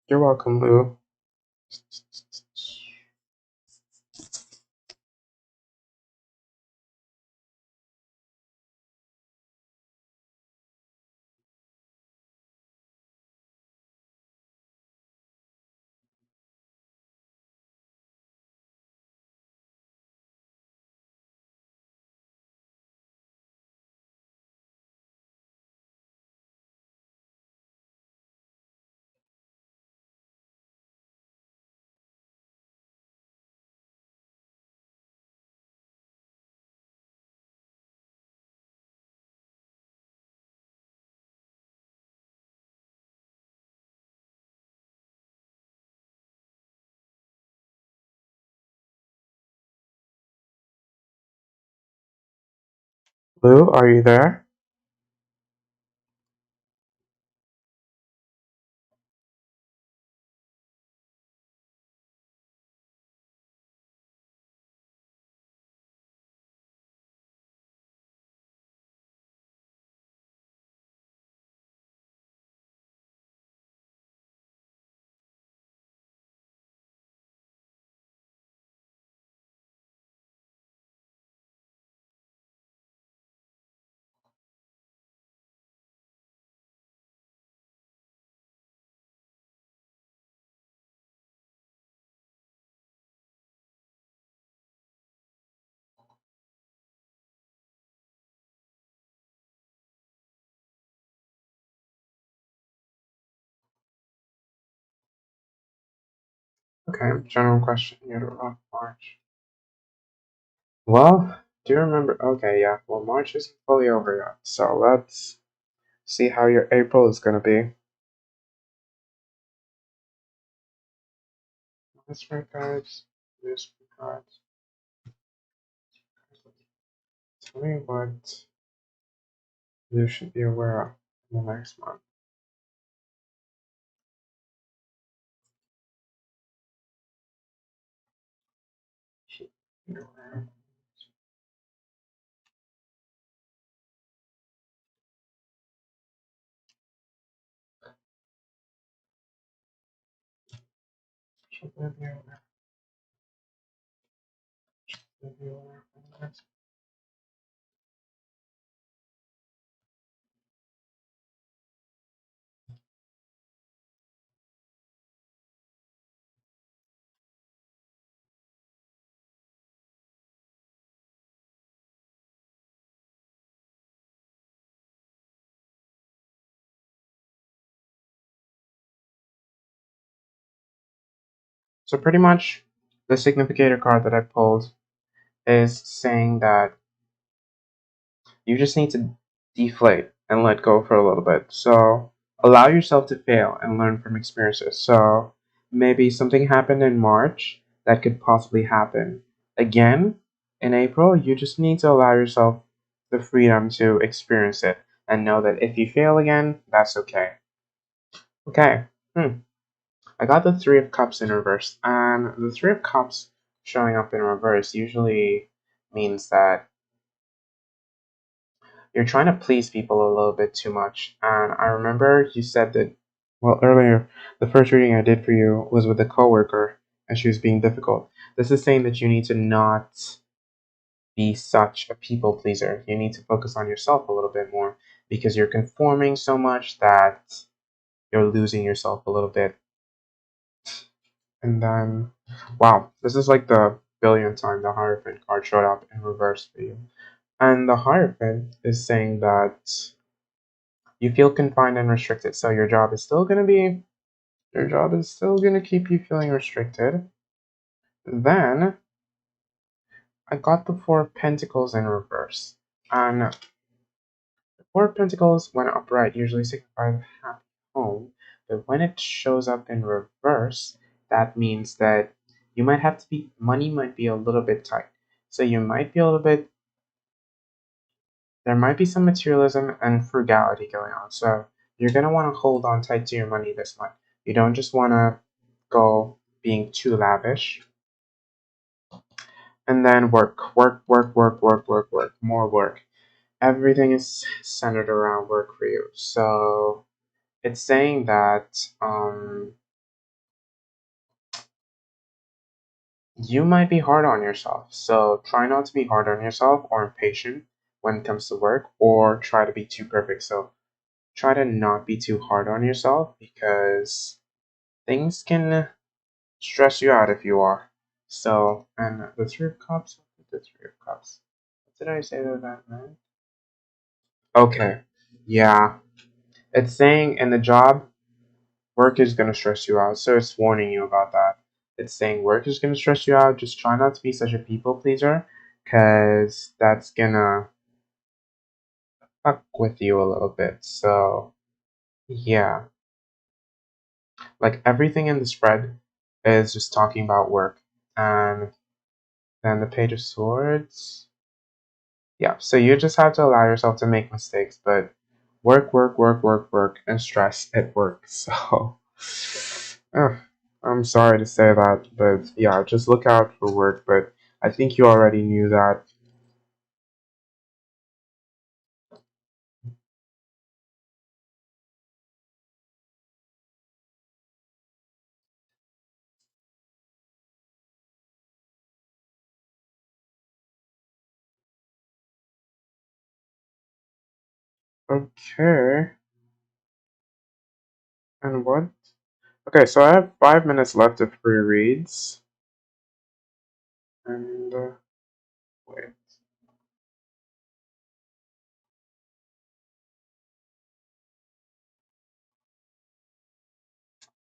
You're welcome, Lou. Lou, are you there? Okay, general question. You're off March. Well, do you remember? Okay, yeah. Well, March isn't fully over yet, so let's see how your April is gonna be. That's right, guys. This cards. Tell me what you should be aware of in the next month. Should be aware of. Should be aware. Should be aware of the next. So pretty much, the significator card that I pulled is saying that you just need to deflate and let go for a little bit. So allow yourself to fail and learn from experiences. So maybe something happened in March that could possibly happen again in April. You just need to allow yourself the freedom to experience it and know that if you fail again, that's okay. Okay. I got the Three of Cups in reverse, and the Three of Cups showing up in reverse usually means that you're trying to please people a little bit too much. And I remember you said that, well, earlier, the first reading I did for you was with a coworker, and she was being difficult. This is saying that you need to not be such a people pleaser. You need to focus on yourself a little bit more because you're conforming so much that you're losing yourself a little bit. And then, wow, this is like the billionth time the Hierophant card showed up in reverse for you. And the Hierophant is saying that you feel confined and restricted. So your job is still gonna keep you feeling restricted. Then I got the Four of Pentacles in reverse. And the Four of Pentacles, when upright, usually signifies a happy home. But when it shows up in reverse, that means that you might have to be money might be a little bit tight. So you might be a little bit there might be some materialism and frugality going on. So you're going to want to hold on tight to your money this month. You don't just want to go being too lavish. And then work, work, work, work, work, work, work, more work. Everything is centered around work for you. So it's saying that you might be hard on yourself. So try not to be hard on yourself or impatient when it comes to work, or try to be too perfect. So try to not be too hard on yourself because things can stress you out if you are. So, and the Three of Cups, the Three of Cups. What did I say that meant? Okay, yeah. It's saying in the job, work is going to stress you out. So it's warning you about that. It's saying work is going to stress you out. Just try not to be such a people pleaser because that's going to fuck with you a little bit. So, yeah. Like everything in the spread is just talking about work. And then the Page of Swords. Yeah, so you just have to allow yourself to make mistakes, but work, work, work, work, work, and stress at work. So, ugh, I'm sorry to say that, but yeah, just look out for work. But I think you already knew that. Okay, and what? Okay, so I have 5 minutes left of free reads, and wait,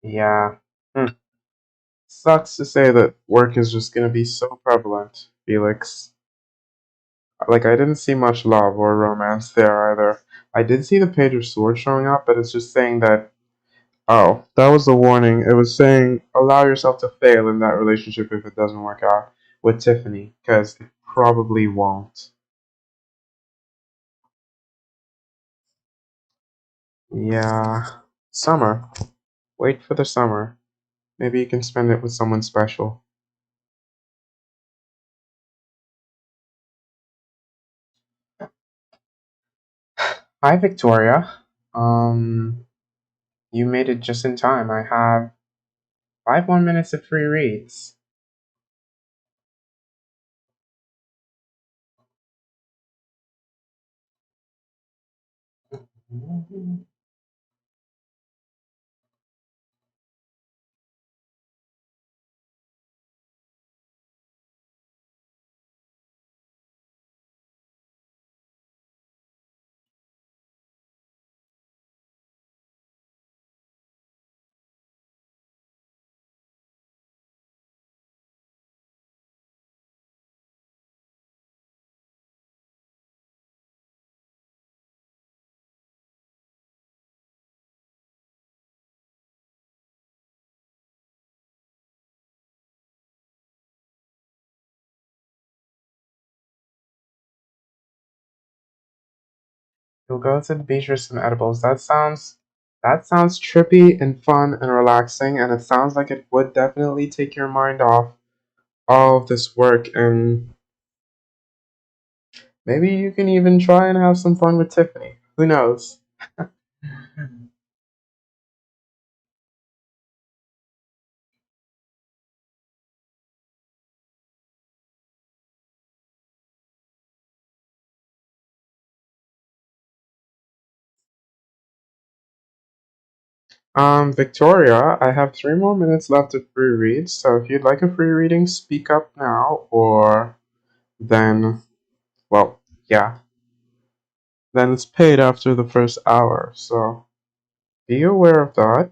yeah. Hmm. Sucks to say that work is just gonna be so prevalent, Felix. Like, I didn't see much love or romance there either. I did see the Page of Swords showing up, but it's just saying that, oh, that was the warning. It was saying, allow yourself to fail in that relationship if it doesn't work out with Tiffany, because it probably won't. Yeah, summer. Wait for the summer. Maybe you can spend it with someone special. Hi, Victoria. Um, you made it just in time. I have 5 more minutes of free reads. You'll go to the beach for some edibles. That sounds trippy and fun and relaxing, and it sounds like it would definitely take your mind off all of this work, and maybe you can even try and have some fun with Tiffany. Who knows? Victoria, I have 3 more minutes left of free reads, so if you'd like a free reading, speak up now, or then, well, yeah, then it's paid after the first hour, so be aware of that.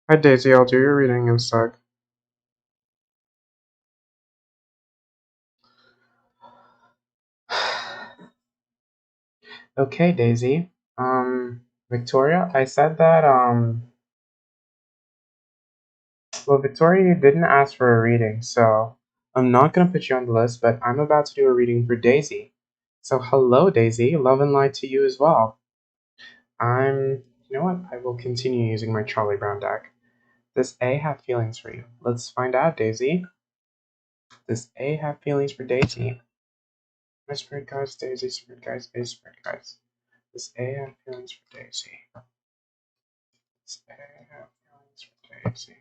Hi, Daisy, I'll do your reading in a sec. Okay, Daisy. Victoria, I said that, well, Victoria, you didn't ask for a reading, so I'm not gonna put you on the list, but I'm about to do a reading for Daisy. So, hello, Daisy. Love and light to you as well. You know what? I will continue using my Charlie Brown deck. Does A have feelings for you? Let's find out, Daisy. Does A have feelings for Daisy? My spirit guides, Daisy, spirit guides, A, spirit guides. Does A have feelings for Daisy? Does A have feelings for Daisy?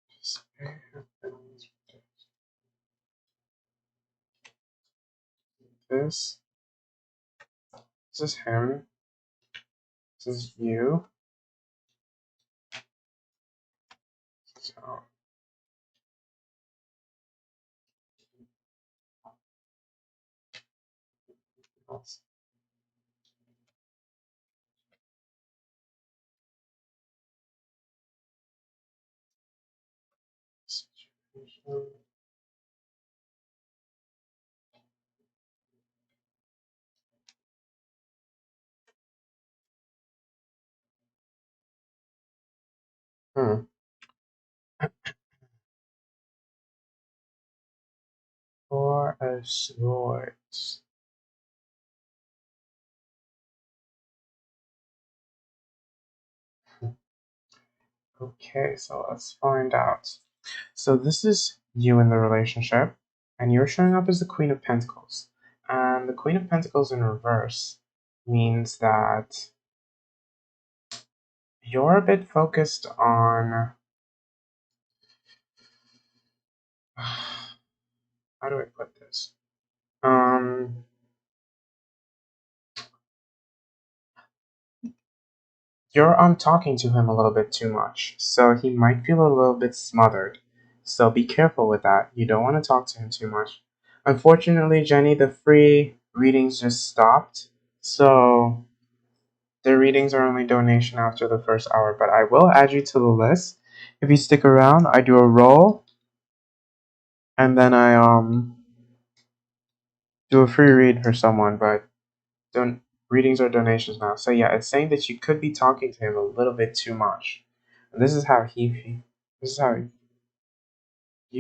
Does A have feelings for Daisy? This, this is him. This is you. So, else. Situation. Hmm. Four of Swords. Okay, so let's find out. So this is you in the relationship, and you're showing up as the Queen of Pentacles. And the Queen of Pentacles in reverse means that you're a bit focused on how do I put this? Um, you're talking to him a little bit too much, so he might feel a little bit smothered. So be careful with that. You don't want to talk to him too much. Unfortunately, Jenny, the free readings just stopped. So the readings are only donation after the first hour, but I will add you to the list. If you stick around, I do a roll and then I do a free read for someone, but don't readings are donations now. So yeah, it's saying that you could be talking to him a little bit too much. And this is how you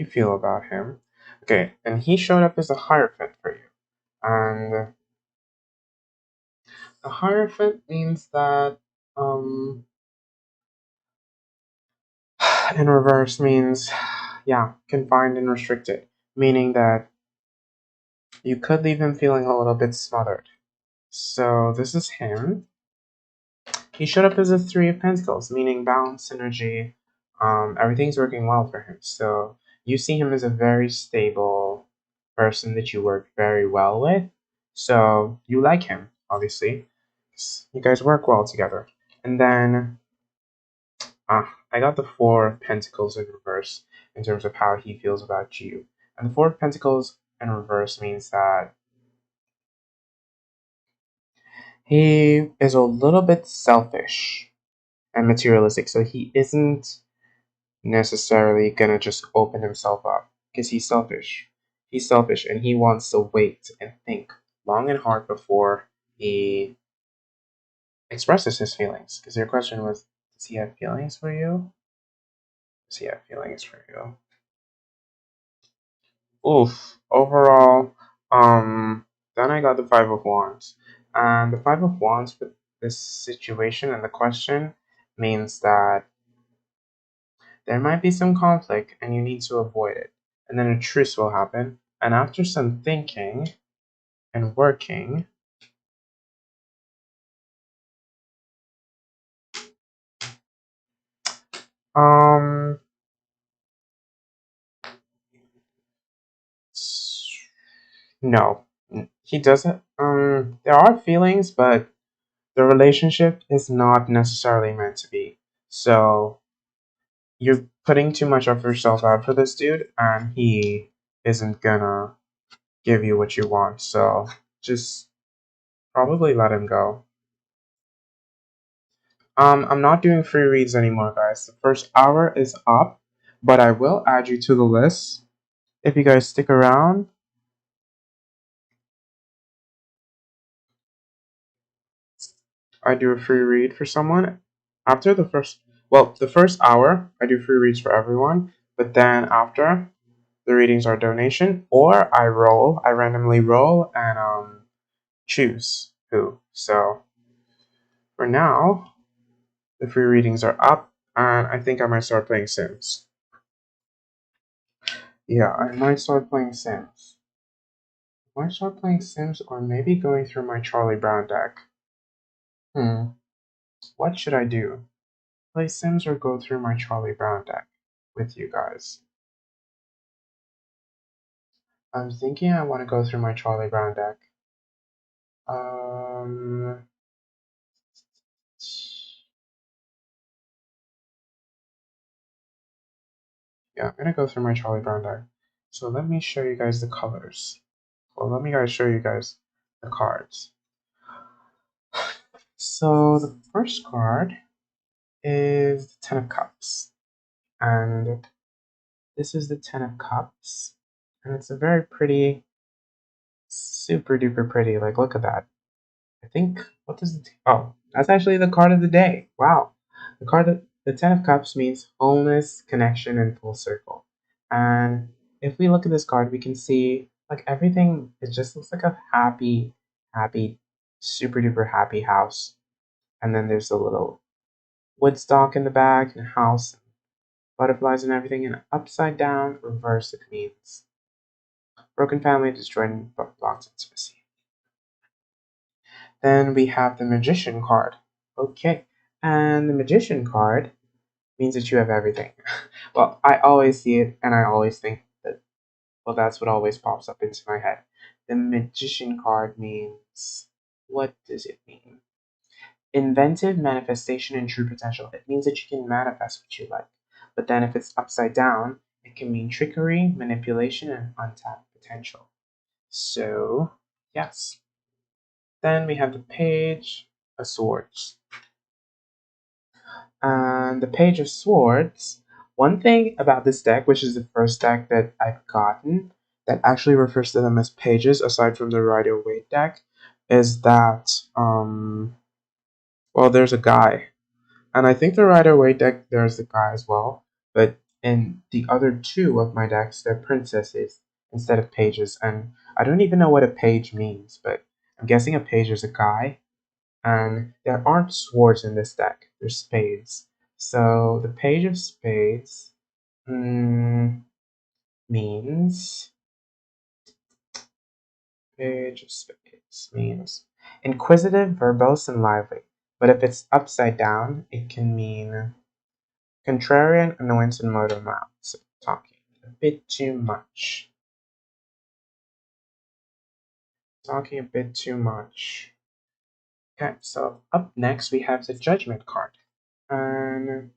feel about him. Okay, and he showed up as a hierophant for you. And a hierophant means that in reverse means yeah, confined and restricted, meaning that you could leave him feeling a little bit smothered. So this is him. He showed up as a Three of Pentacles, meaning balance, synergy. Everything's working well for him. So you see him as a very stable person that you work very well with. So you like him, obviously. You guys work well together. And then I got the Four of Pentacles in reverse in terms of how he feels about you. And the Four of Pentacles in reverse means that he is a little bit selfish and materialistic. So he isn't necessarily gonna just open himself up because he's selfish. He's selfish and he wants to wait and think long and hard before he expresses his feelings. Because your question was, does he have feelings for you? Does he have feelings for you? Oof. Overall, then I got the Five of Wands. And the Five of Wands with this situation and the question means that there might be some conflict and you need to avoid it. And then a truce will happen. And after some thinking and working, um, no, he doesn't. There are feelings, but the relationship is not necessarily meant to be. So you're putting too much of yourself out for this dude, and he isn't gonna give you what you want. So just probably let him go. I'm not doing free reads anymore, guys. The first hour is up, but I will add you to the list if you guys stick around. I do a free read for someone after the first hour. I do free reads for everyone, but then after the readings are donation, or I randomly roll and choose who. So for now, the free readings are up, and I think I might start playing Sims. Yeah, I might start playing Sims. I might start playing Sims, or maybe going through my Charlie Brown deck. What should I do? Play Sims or go through my Charlie Brown deck with you guys? I'm thinking I want to go through my Charlie Brown deck. Um, yeah, I'm gonna go through my Charlie Brown deck. So let me show you guys the colors. Well, let me guys show you guys the cards. So the first card is the Ten of Cups, and this is the Ten of Cups, and it's a very pretty, super duper pretty. Like, look at that. I think what does oh, that's actually the card of the day. Wow. The Ten of Cups means wholeness, connection, and full circle. And if we look at this card, we can see like everything, it just looks like a happy, super duper happy house. And then there's a little Woodstock in the back and a house, butterflies and everything, and upside down, reverse, it means broken family, destroyed and blocked intimacy. Then we have the Magician card. Okay, And the Magician card means that you have everything. Well, I always see it and I always think that, well, that's what always pops up into my head. The Magician card means, what does it mean? Inventive manifestation and true potential. It means that you can manifest what you like. But then if it's upside down, it can mean trickery, manipulation, and untapped potential. So, yes. Then we have the Page of Swords. And the Page of Swords, one thing about this deck, which is the first deck that I've gotten that actually refers to them as pages, aside from the Rider Waite deck, is that, well, there's a guy. And I think the Rider Waite deck, there's the guy as well. But in the other two of my decks, they're princesses instead of pages. And I don't even know what a page means, but I'm guessing a page is a guy. And there aren't swords in this deck, there's spades. So the Page of Spades means. Page of Spades means inquisitive, verbose, and lively. But if it's upside down, it can mean contrarian, annoyance, and motor mouth. So talking a bit too much. Talking a bit too much. Okay, so up next we have the Judgment card. And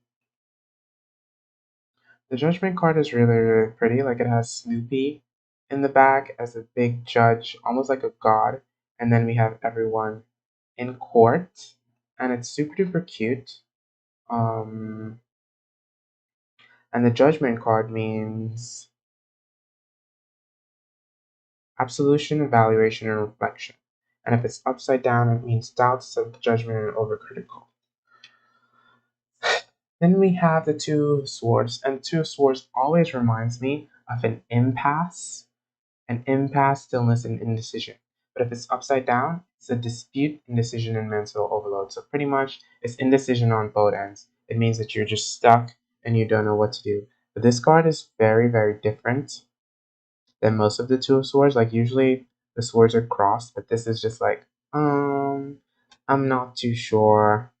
the Judgment card is really, really pretty. Like, it has Snoopy in the back as a big judge, almost like a god. And then we have everyone in court. And it's super duper cute. Um, and the Judgment card means absolution, evaluation, and reflection. And if it's upside down, it means doubt, self judgment, and overcritical. Then we have the Two of Swords, and Two of Swords always reminds me of an impasse, stillness, and indecision. But if it's upside down, it's a dispute, indecision, and mental overload. So pretty much, it's indecision on both ends. It means that you're just stuck and you don't know what to do. But this card is very, very different than most of the Two of Swords. Like, usually the swords are crossed, but this is just like, I'm not too sure.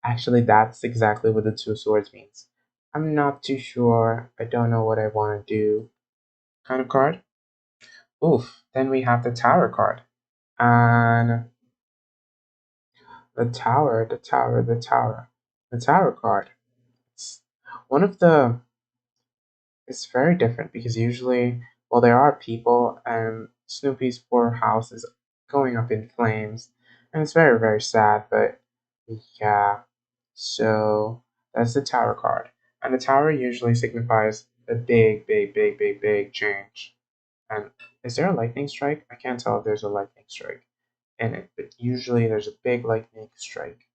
Actually, that's exactly what the Two of Swords means. I'm not too sure. I don't know what I want to do. Kind of card. Oof. Then we have the Tower card. And the Tower card. It's one of the it's very different because usually, well, there are people, and Snoopy's poor house is going up in flames, and it's very, very sad. But yeah, so that's the Tower card, and the Tower usually signifies a big, big, big, big, big change. And is there a lightning strike? I can't tell if there's a lightning strike in it, but usually there's a big lightning strike.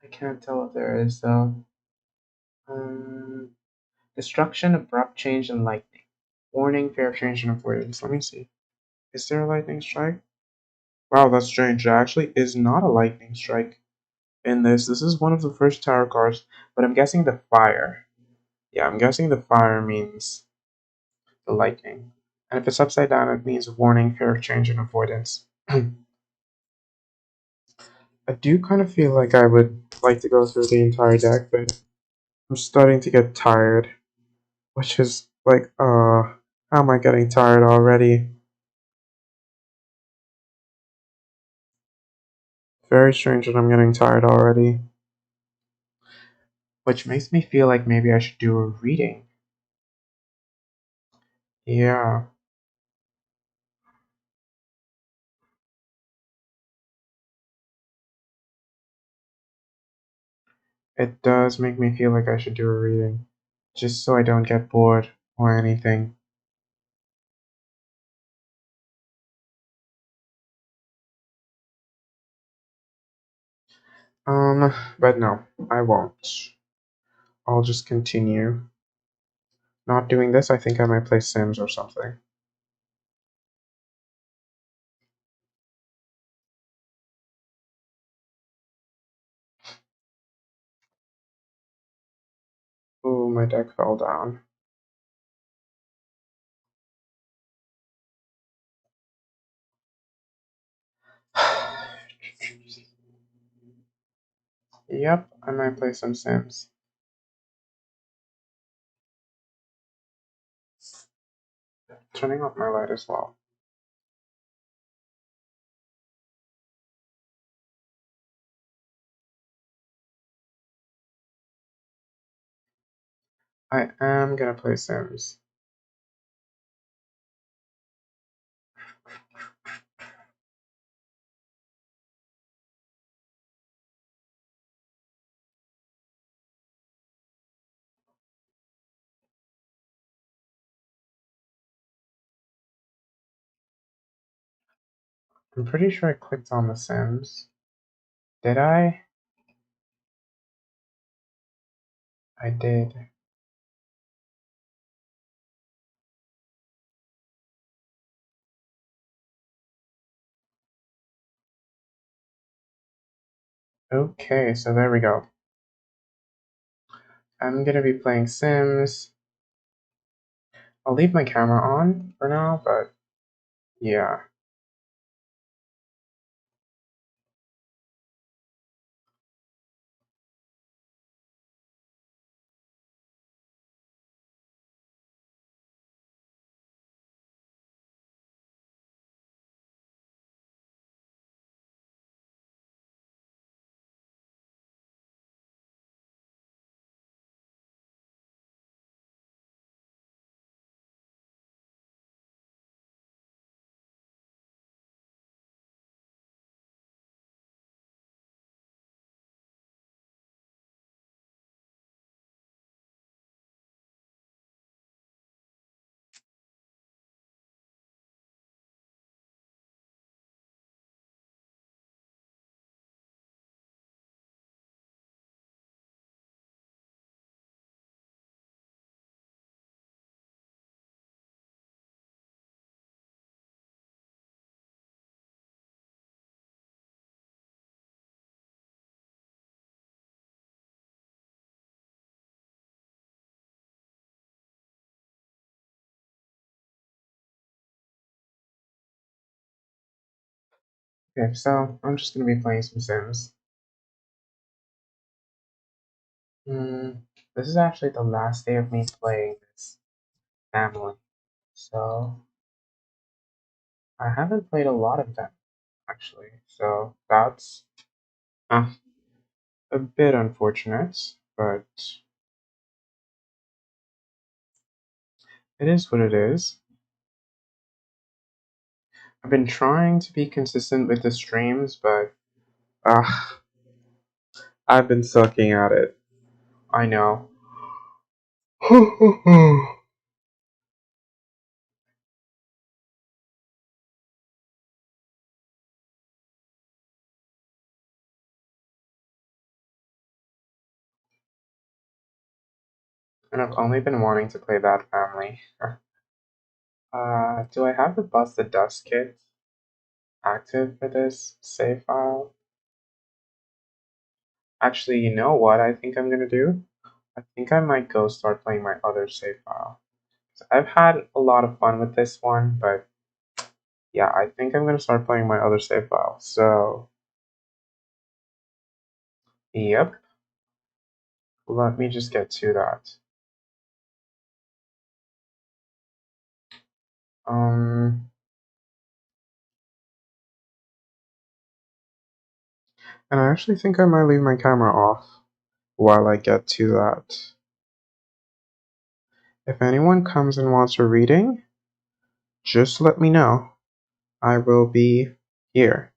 I can't tell if there is though. Um, Destruction, abrupt change, and lightning. Warning, fair change, and avoidance. Let me see. Is there a lightning strike? Wow, that's strange. There actually is not a lightning strike in this. This is one of the first tarot cards, but I'm guessing the fire. Yeah, I'm guessing the fire means the lightning. And if it's upside down, it means warning, fear of change, and avoidance. I do kind of feel like I would like to go through the entire deck, but I'm starting to get tired. Which is like, how am I getting tired already? Very strange that I'm getting tired already. Which makes me feel like maybe I should do a reading. Yeah, it does make me feel like I should do a reading. Just so I don't get bored or anything. But no, I won't. I'll just continue. Not doing this, I think I might play Sims or something. Ooh, my deck fell down. Yep, I might play some Sims. Turning off my light as well. I am gonna play Sims. I'm pretty sure I clicked on The Sims. Did I? I did. Okay, so there we go. I'm gonna be playing Sims. I'll leave my camera on for now, but yeah. Okay, so I'm just gonna be playing some Sims. This is actually the last day of me playing this family, so I haven't played a lot of them actually. So that's uh, a bit unfortunate, but it is what it is. I've been trying to be consistent with the streams, but ah, I've been sucking at it. I know. And I've only been wanting to play that family. Do I have the Bust the Dust kit active for this save file? Actually, you know what I think I'm gonna do? I think I might go start playing my other save file. So I've had a lot of fun with this one, but yeah, I think I'm gonna start playing my other save file. So, yep, let me just get to that. Um, and I actually think I might leave my camera off while I get to that. If anyone comes and wants a reading, just let me know. I will be here.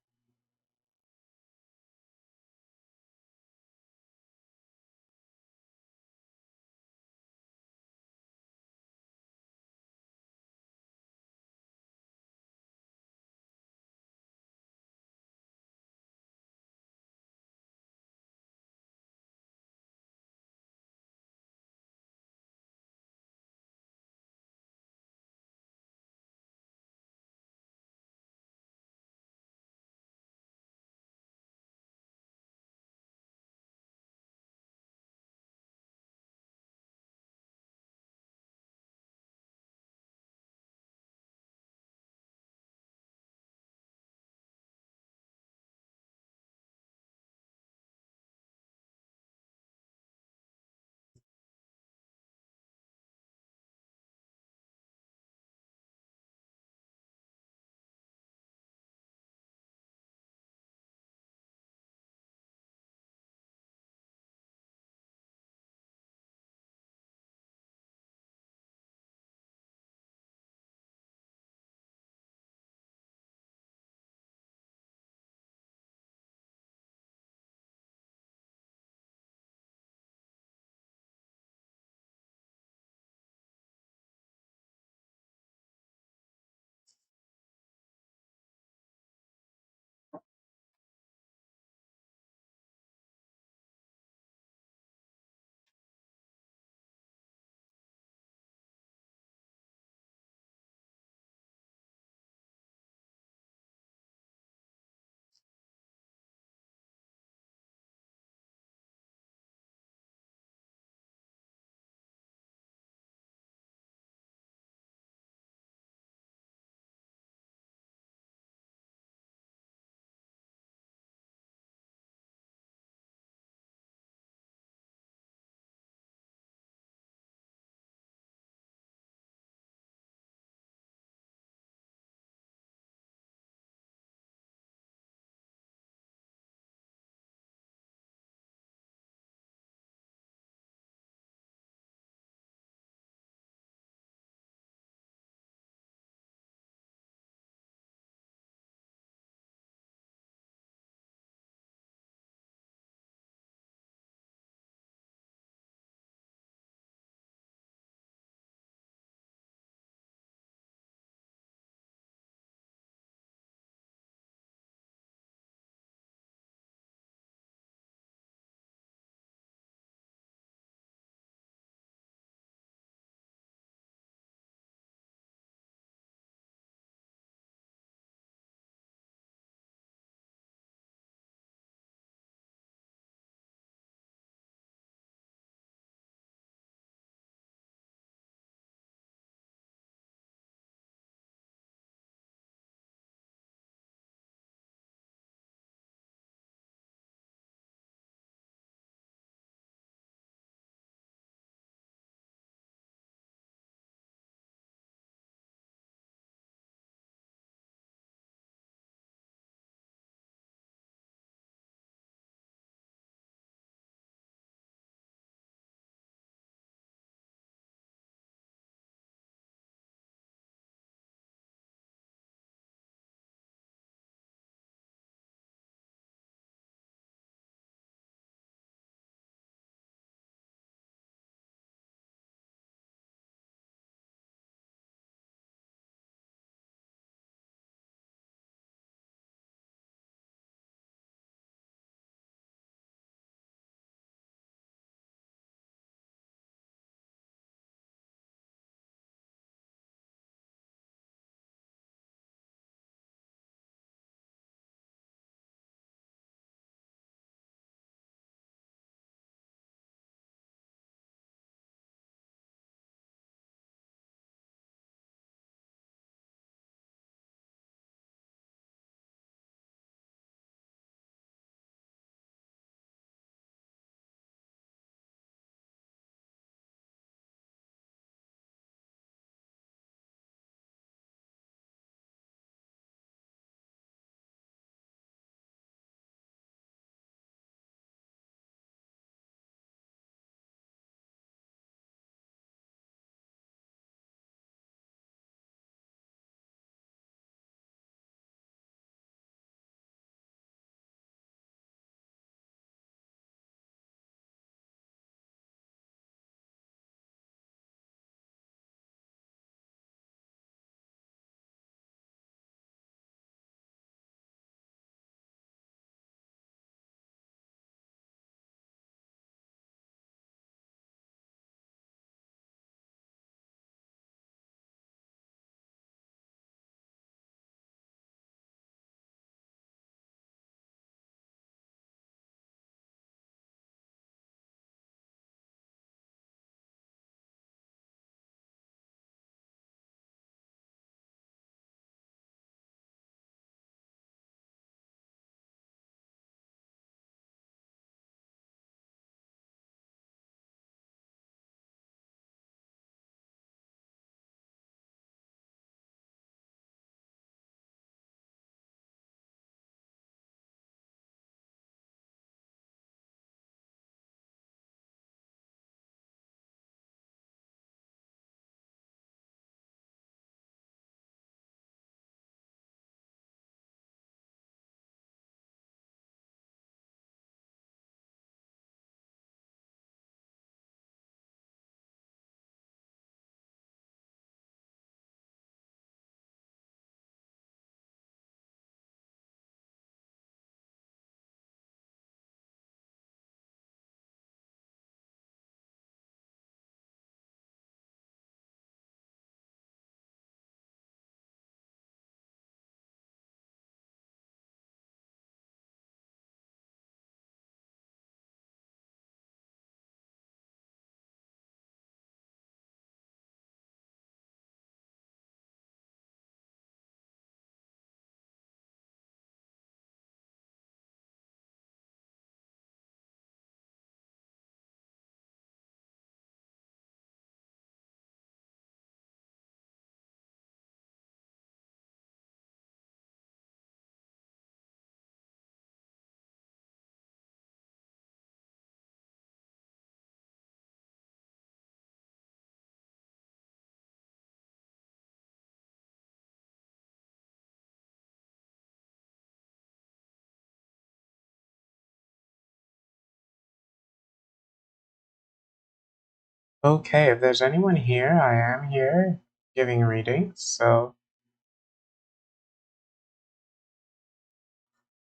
Okay, if there's anyone here, I am here giving readings, so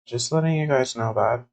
just letting you guys know that.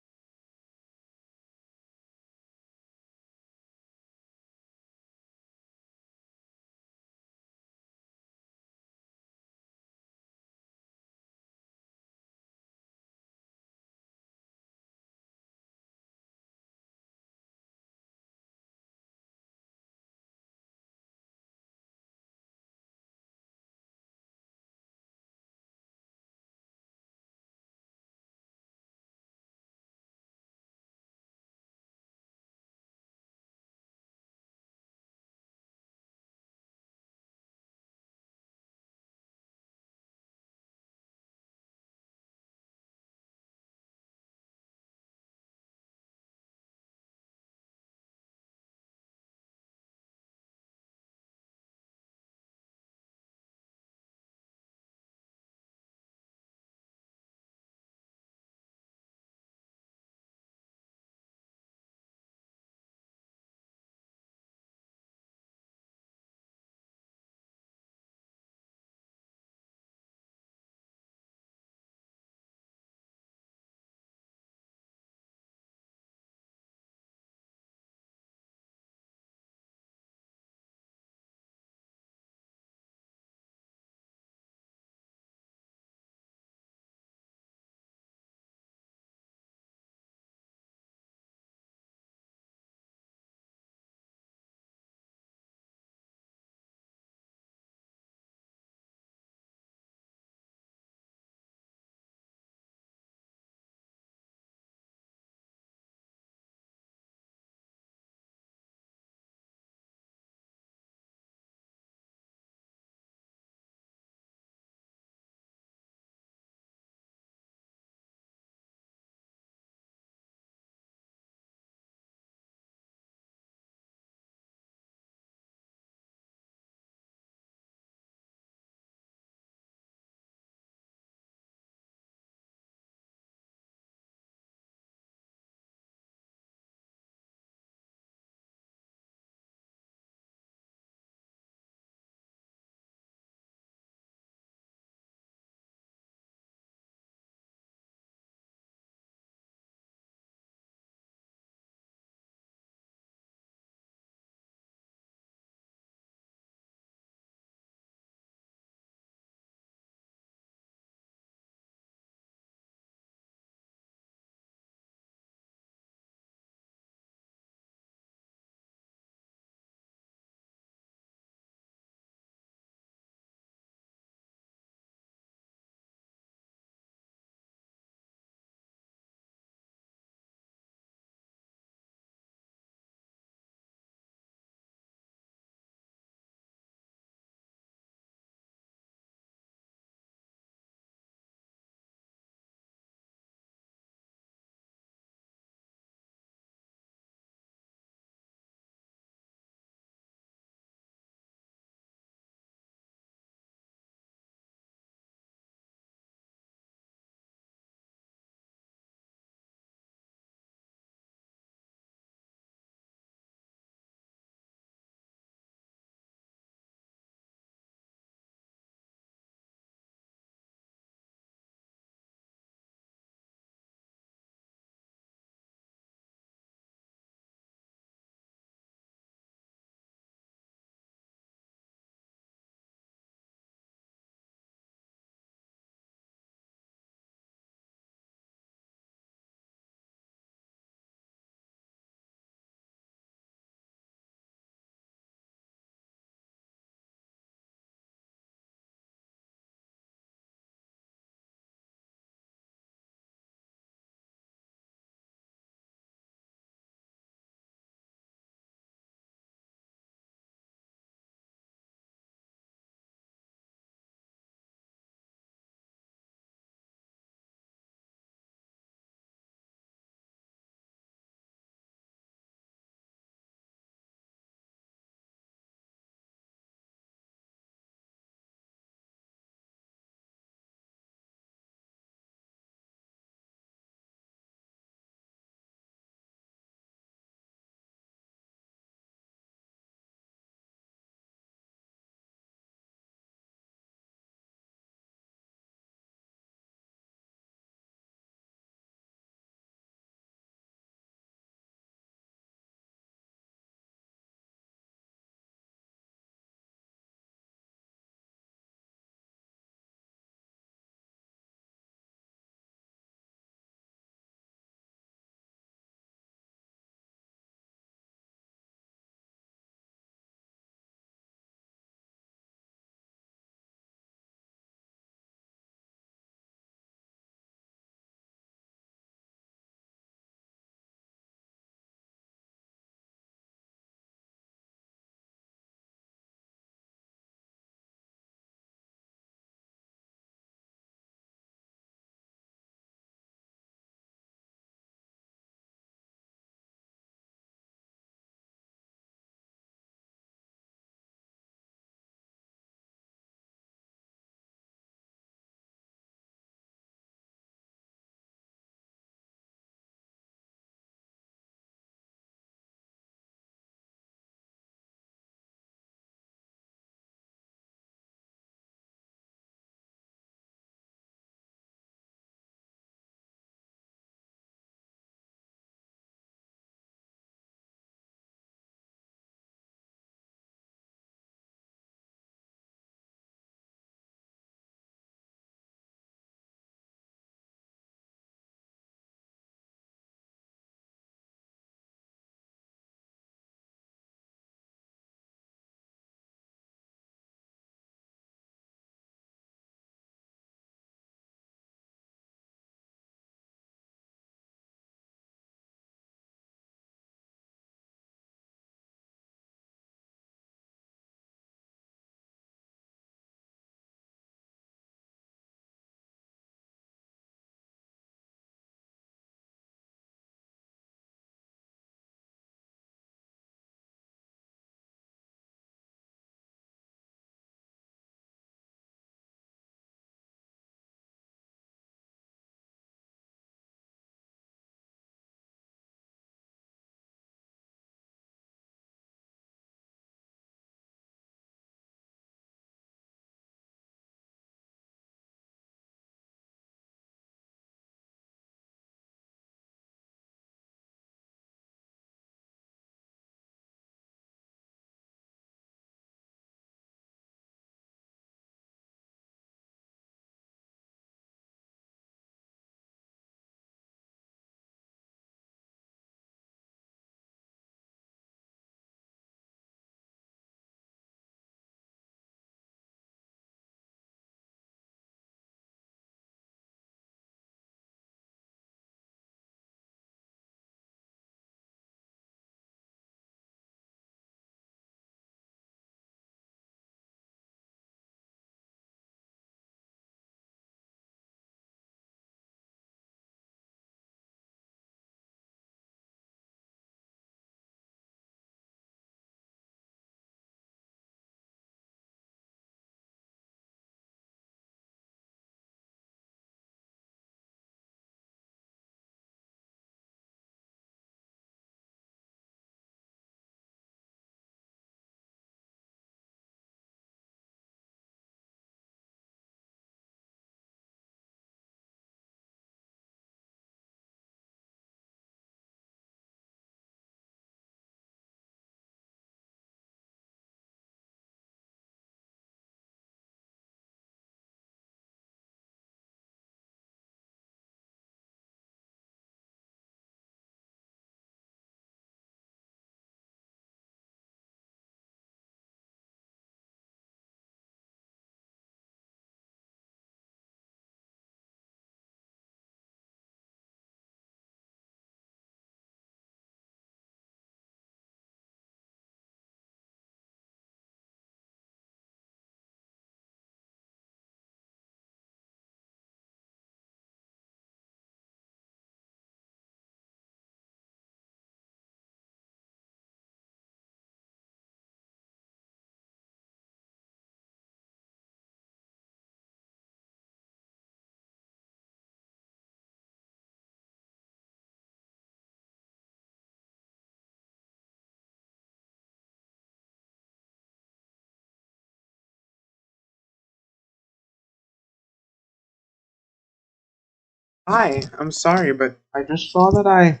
Hi, I'm sorry, but I just saw that I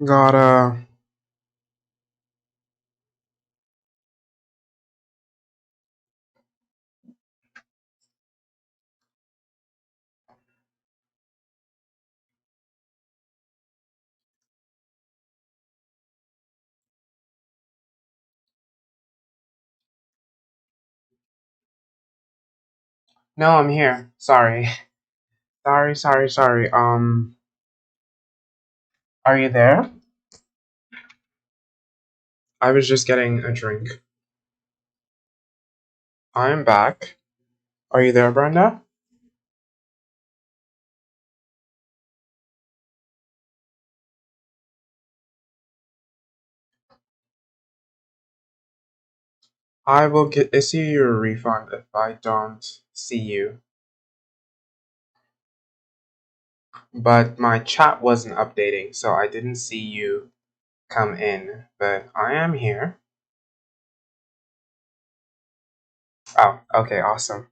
got a. No, I'm here. Sorry. Sorry. Are you there? I was just getting a drink. I'm back. Are you there, Brenda? I will issue you a refund if I don't see you. But my chat wasn't updating, so I didn't see you come in. But I am here. Oh, okay, awesome.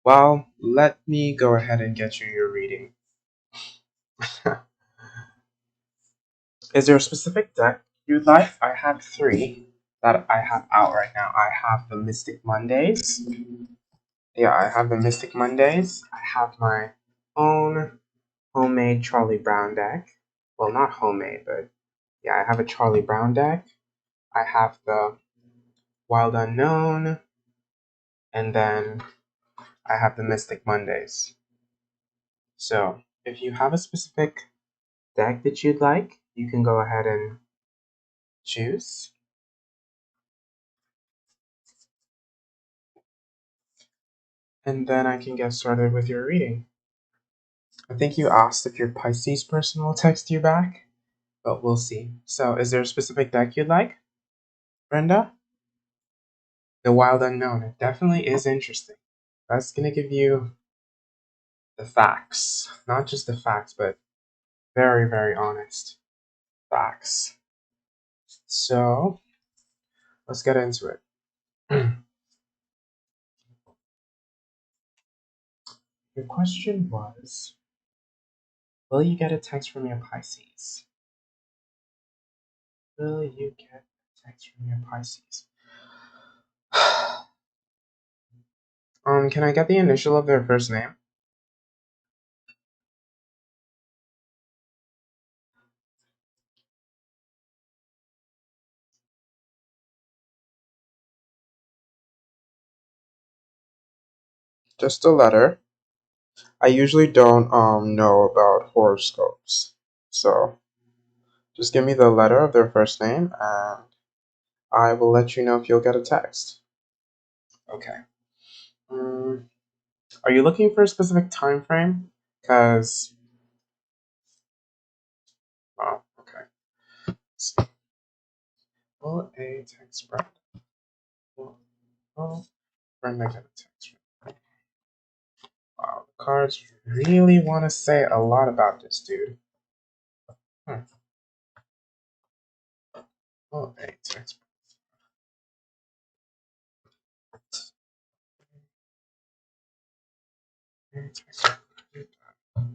Well, let me go ahead and get you your reading. Is there a specific deck you'd like? I have three that I have out right now. I have the Mystic Mondays. Yeah, I have the Mystic Mondays. I have my own homemade Charlie Brown deck. Well, not homemade, but yeah, I have a Charlie Brown deck. I have the Wild Unknown, and then I have the Mystic Mondays. So, if you have a specific deck that you'd like, you can go ahead and choose. And then I can get started with your reading. I think you asked if your Pisces person will text you back, but we'll see. So, is there a specific deck you'd like, Brenda? The Wild Unknown. It definitely is interesting. That's going to give you the facts. Not just the facts, but very, very honest facts. So, let's get into it. Your question was, will you get a text from your Pisces? Will you get a text from your Pisces? Can I get the initial of their first name? Just a letter. I usually don't know about horoscopes. So just give me the letter of their first name and I will let you know if you'll get a text. Okay. Um, are you looking for a specific time frame? Because oh, okay. Let's see. Will a text Brenda? Will Brenda get a text? Wow, the cards really want to say a lot about this dude. Hmm. Will a text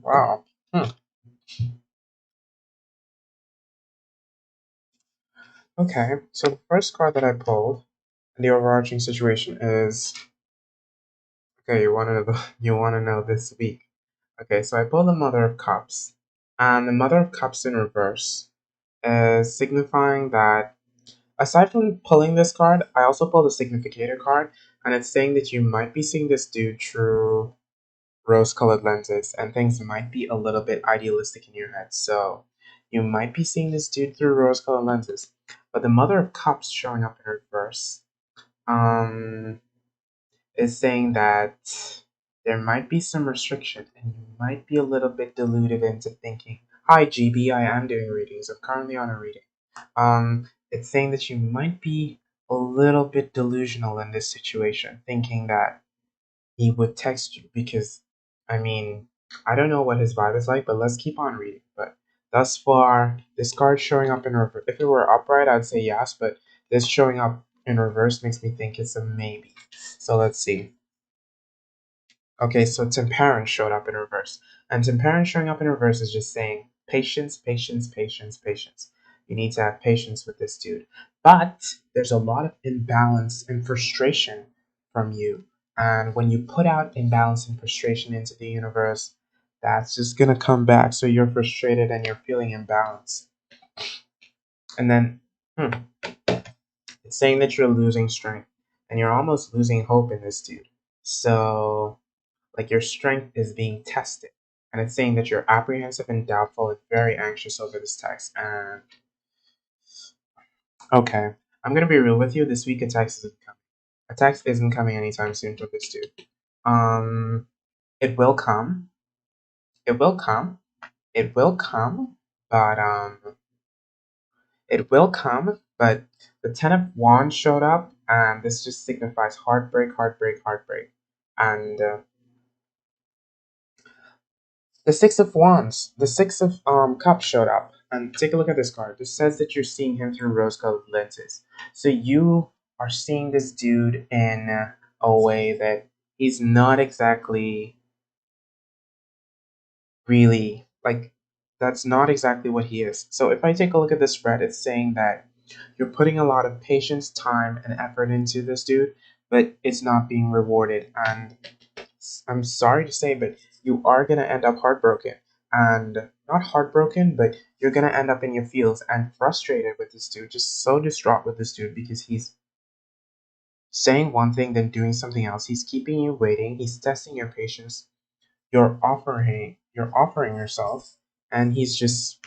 Wow. Hmm. Okay, so the first card that I pulled in the overarching situation is okay. You wanna know this week. Okay, so I pulled the Mother of Cups, and the Mother of Cups in reverse is signifying that aside from pulling this card, I also pulled a significator card, and it's saying that you might be seeing this dude through rose-colored lenses, and things might be a little bit idealistic in your head. So you might be seeing this dude through rose-colored lenses. But the Mother of Cups showing up in reverse um, is saying that there might be some restriction, and you might be a little bit deluded into thinking, "Hi, GB, I am doing readings. I'm currently on a reading." It's saying that you might be a little bit delusional in this situation, thinking that he would text you because, I mean, I don't know what his vibe is like, but let's keep on reading. But thus far, this card showing up in reverse. If it were upright, I'd say yes, but this showing up in reverse makes me think it's a maybe. So let's see. Okay, so Temperance showed up in reverse. And Temperance showing up in reverse is just saying patience, patience, patience, patience. You need to have patience with this dude. But there's a lot of imbalance and frustration from you. And when you put out imbalance and frustration into the universe, that's just going to come back. So you're frustrated and you're feeling imbalanced. And then it's saying that you're losing strength and you're almost losing hope in this dude. So like your strength is being tested. And it's saying that you're apprehensive and doubtful and very anxious over this text. And okay, I'm gonna be real with you. This week a text isn't coming. A text isn't coming anytime soon for this dude. Um, it will come. It will come. It will come. But it will come. But the Ten of Wands showed up, and this just signifies heartbreak, heartbreak, heartbreak. And the Six of Wands, the Six of Cups showed up. And take a look at this card. This says that you're seeing him through rose-colored lenses. So you are seeing this dude in a way that he's not exactly really like. That's not exactly what he is. So if I take a look at the spread, it's saying that you're putting a lot of patience, time, and effort into this dude, but it's not being rewarded. And I'm sorry to say, but you are going to end up heartbroken. And not heartbroken, but you're going to end up in your feels and frustrated with this dude, just so distraught with this dude because he's saying one thing, then doing something else. He's keeping you waiting. He's testing your patience. You're offering yourself, and he's just.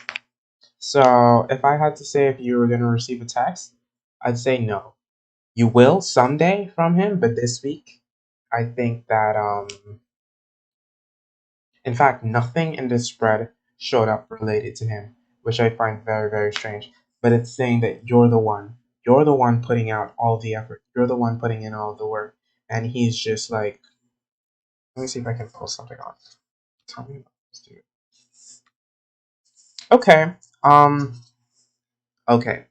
So if I had to say if you were going to receive a text, I'd say no. You will someday from him, but this week, I think that in fact, nothing in this spread showed up related to him, which I find very, very strange. But it's saying that you're the one. You're the one putting out all the effort. You're the one putting in all the work. And he's just like, let me see if I can pull something on. Tell me about this dude. Okay. Okay.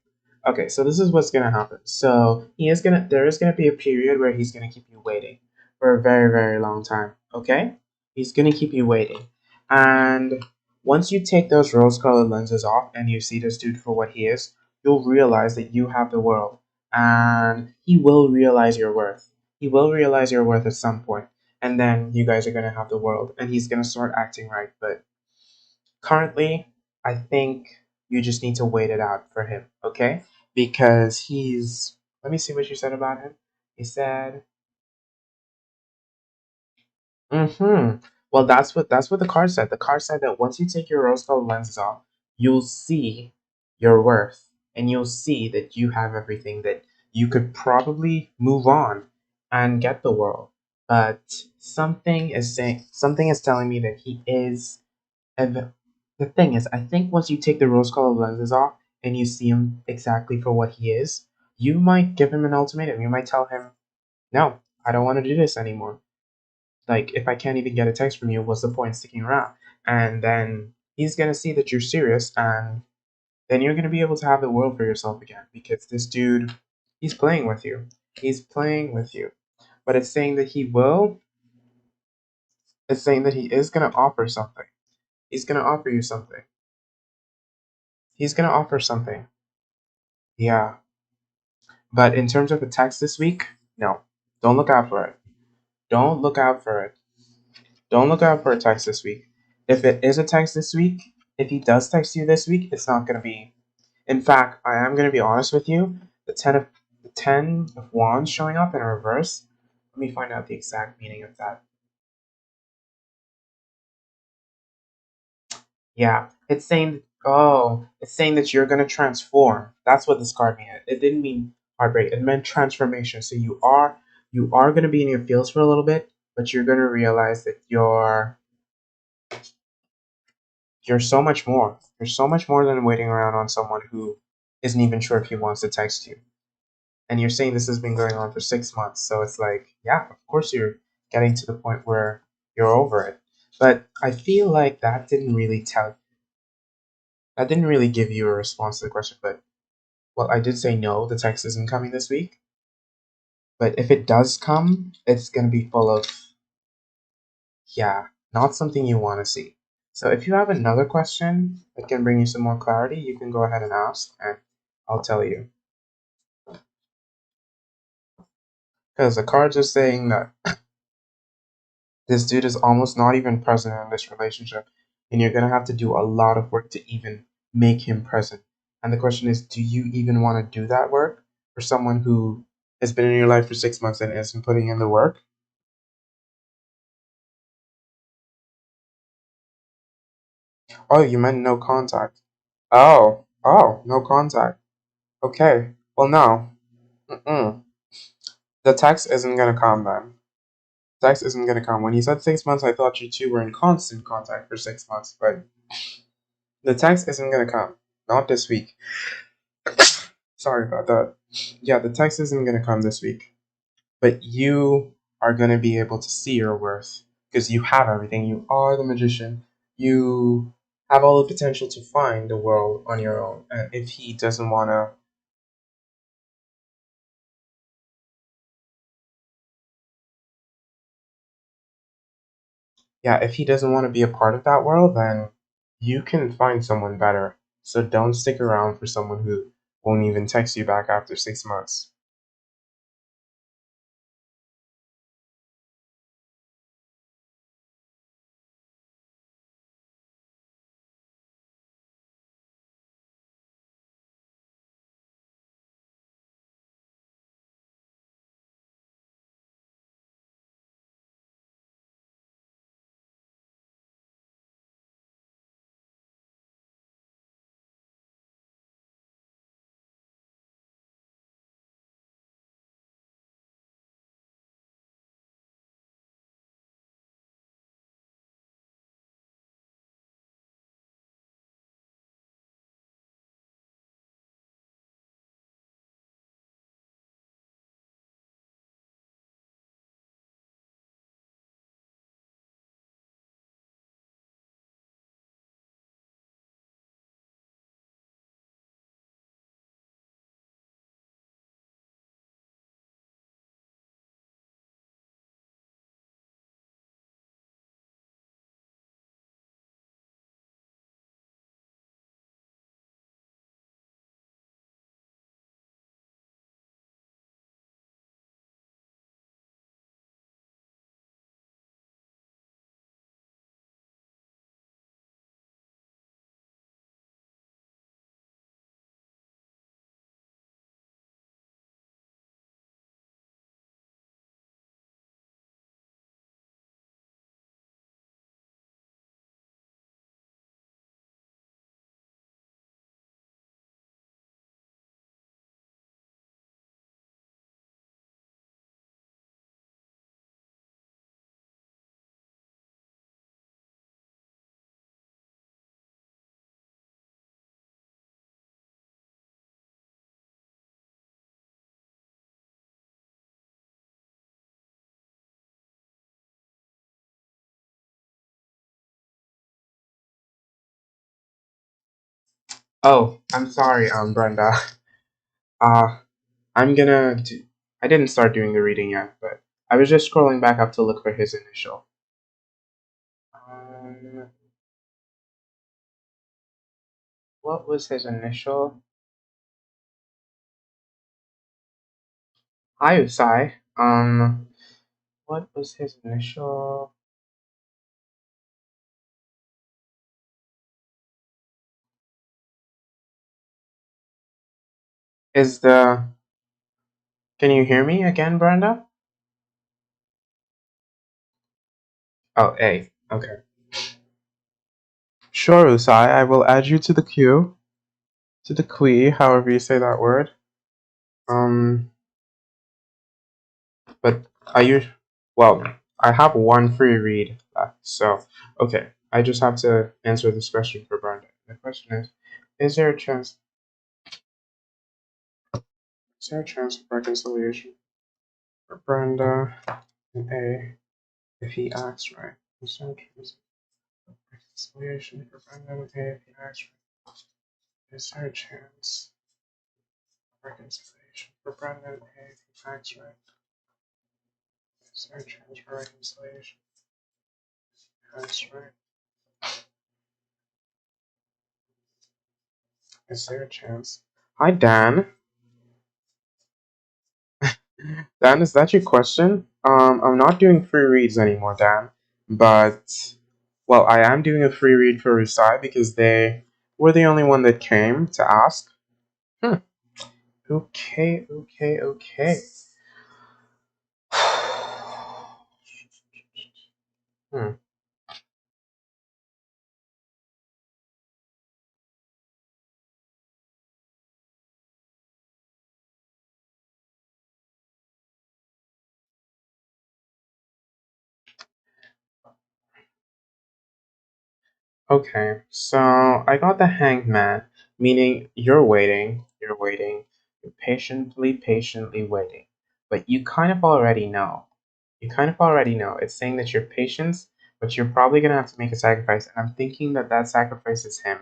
Okay, so this is what's gonna happen. So there is gonna be a period where he's gonna keep you waiting for a very, very long time. Okay? He's gonna keep you waiting. And once you take those rose colored lenses off and you see this dude for what he is, you'll realize that you have the world. And he will realize your worth. He will realize your worth at some point. And then you guys are gonna have the world and he's gonna start acting right. But currently, I think you just need to wait it out for him, okay? Because he's. Let me see what you said about him. He said, "Hmm." Well, that's what the card said. The card said that once you take your rose-colored lenses off, you'll see your worth, and you'll see that you have everything that you could probably move on and get the world. But something is telling me that he is. And the thing is, I think once you take the rose colored lenses off and you see him exactly for what he is, you might give him an ultimatum. You might tell him, no, I don't want to do this anymore. Like, if I can't even get a text from you, what's the point sticking around? And then he's going to see that you're serious, and then you're going to be able to have the world for yourself again because this dude, he's playing with you. He's playing with you. But it's saying that he is going to offer something. He's going to offer you something. He's going to offer something. Yeah. But in terms of a text this week, no. Don't look out for it. Don't look out for it. Don't look out for a text this week. If it is a text this week, if he does text you this week, it's not going to be. In fact, I am going to be honest with you. The ten of wands showing up in reverse. Let me find out the exact meaning of that. Yeah, it's saying that you're gonna transform. That's what this card meant. It didn't mean heartbreak. It meant transformation. So you are gonna be in your feels for a little bit, but you're gonna realize that you're so much more. You're so much more than waiting around on someone who isn't even sure if he wants to text you. And you're saying this has been going on for 6 months, so it's like, yeah, of course you're getting to the point where you're over it. But I feel like that didn't really give you a response to the question, but well, I did say no, the text isn't coming this week. But if it does come, it's going to be full of Yeah, not something you want to see. So if you have another question that can bring you some more clarity, you can go ahead and ask, and I'll tell you. Because the cards are saying that this dude is almost not even present in this relationship, and you're gonna have to do a lot of work to even make him present. And the question is, do you even want to do that work for someone who has been in your life for 6 months and isn't putting in the work? Oh, you meant no contact. Oh, no contact. Okay. Well, no. Mm-mm. The text isn't gonna come then. Text isn't gonna come. When you said 6 months, I thought you two were in constant contact for 6 months, but the text isn't gonna come. Not this week. Sorry about that. Yeah, the text isn't gonna come this week. But you are gonna be able to see your worth because you have everything. You are the magician. You have all the potential to find the world on your own. And if he doesn't wanna, yeah, if he doesn't want to be a part of that world, then you can find someone better. So don't stick around for someone who won't even text you back after 6 months. Oh, I'm sorry, Brenda. Uh, I'm gonna do. I didn't start doing the reading yet, but I was just scrolling back up to look for his initial. Um, what was his initial? Hi, Usai. What was his initial? Is the? Can you hear me again, Brenda? Oh, A. Okay. Sure, Usai. I will add you to the queue, to the queue, however you say that word. Um, but are you? Well, I have one free read left, so okay. I just have to answer this question for Brenda. The question is there a chance? Is there a chance of reconciliation for Brenda and A if he acts right? Is there a chance of reconciliation for Brenda and A if he acts right? Is there a chance of reconciliation for Brenda and A if he acts right? Is there a chance for reconciliation? That's right. Is there a chance? Hi, Dan. Dan, is that your question? I'm not doing free reads anymore, Dan. But, well, I am doing a free read for Rusai because they were the only one that came to ask. Hmm. Okay, okay, okay. Hmm. Okay, so I got the hanged man, meaning you're patiently waiting. But you kind of already know. You kind of already know. It's saying that you're patient, but you're probably gonna have to make a sacrifice, and I'm thinking that that sacrifice is him.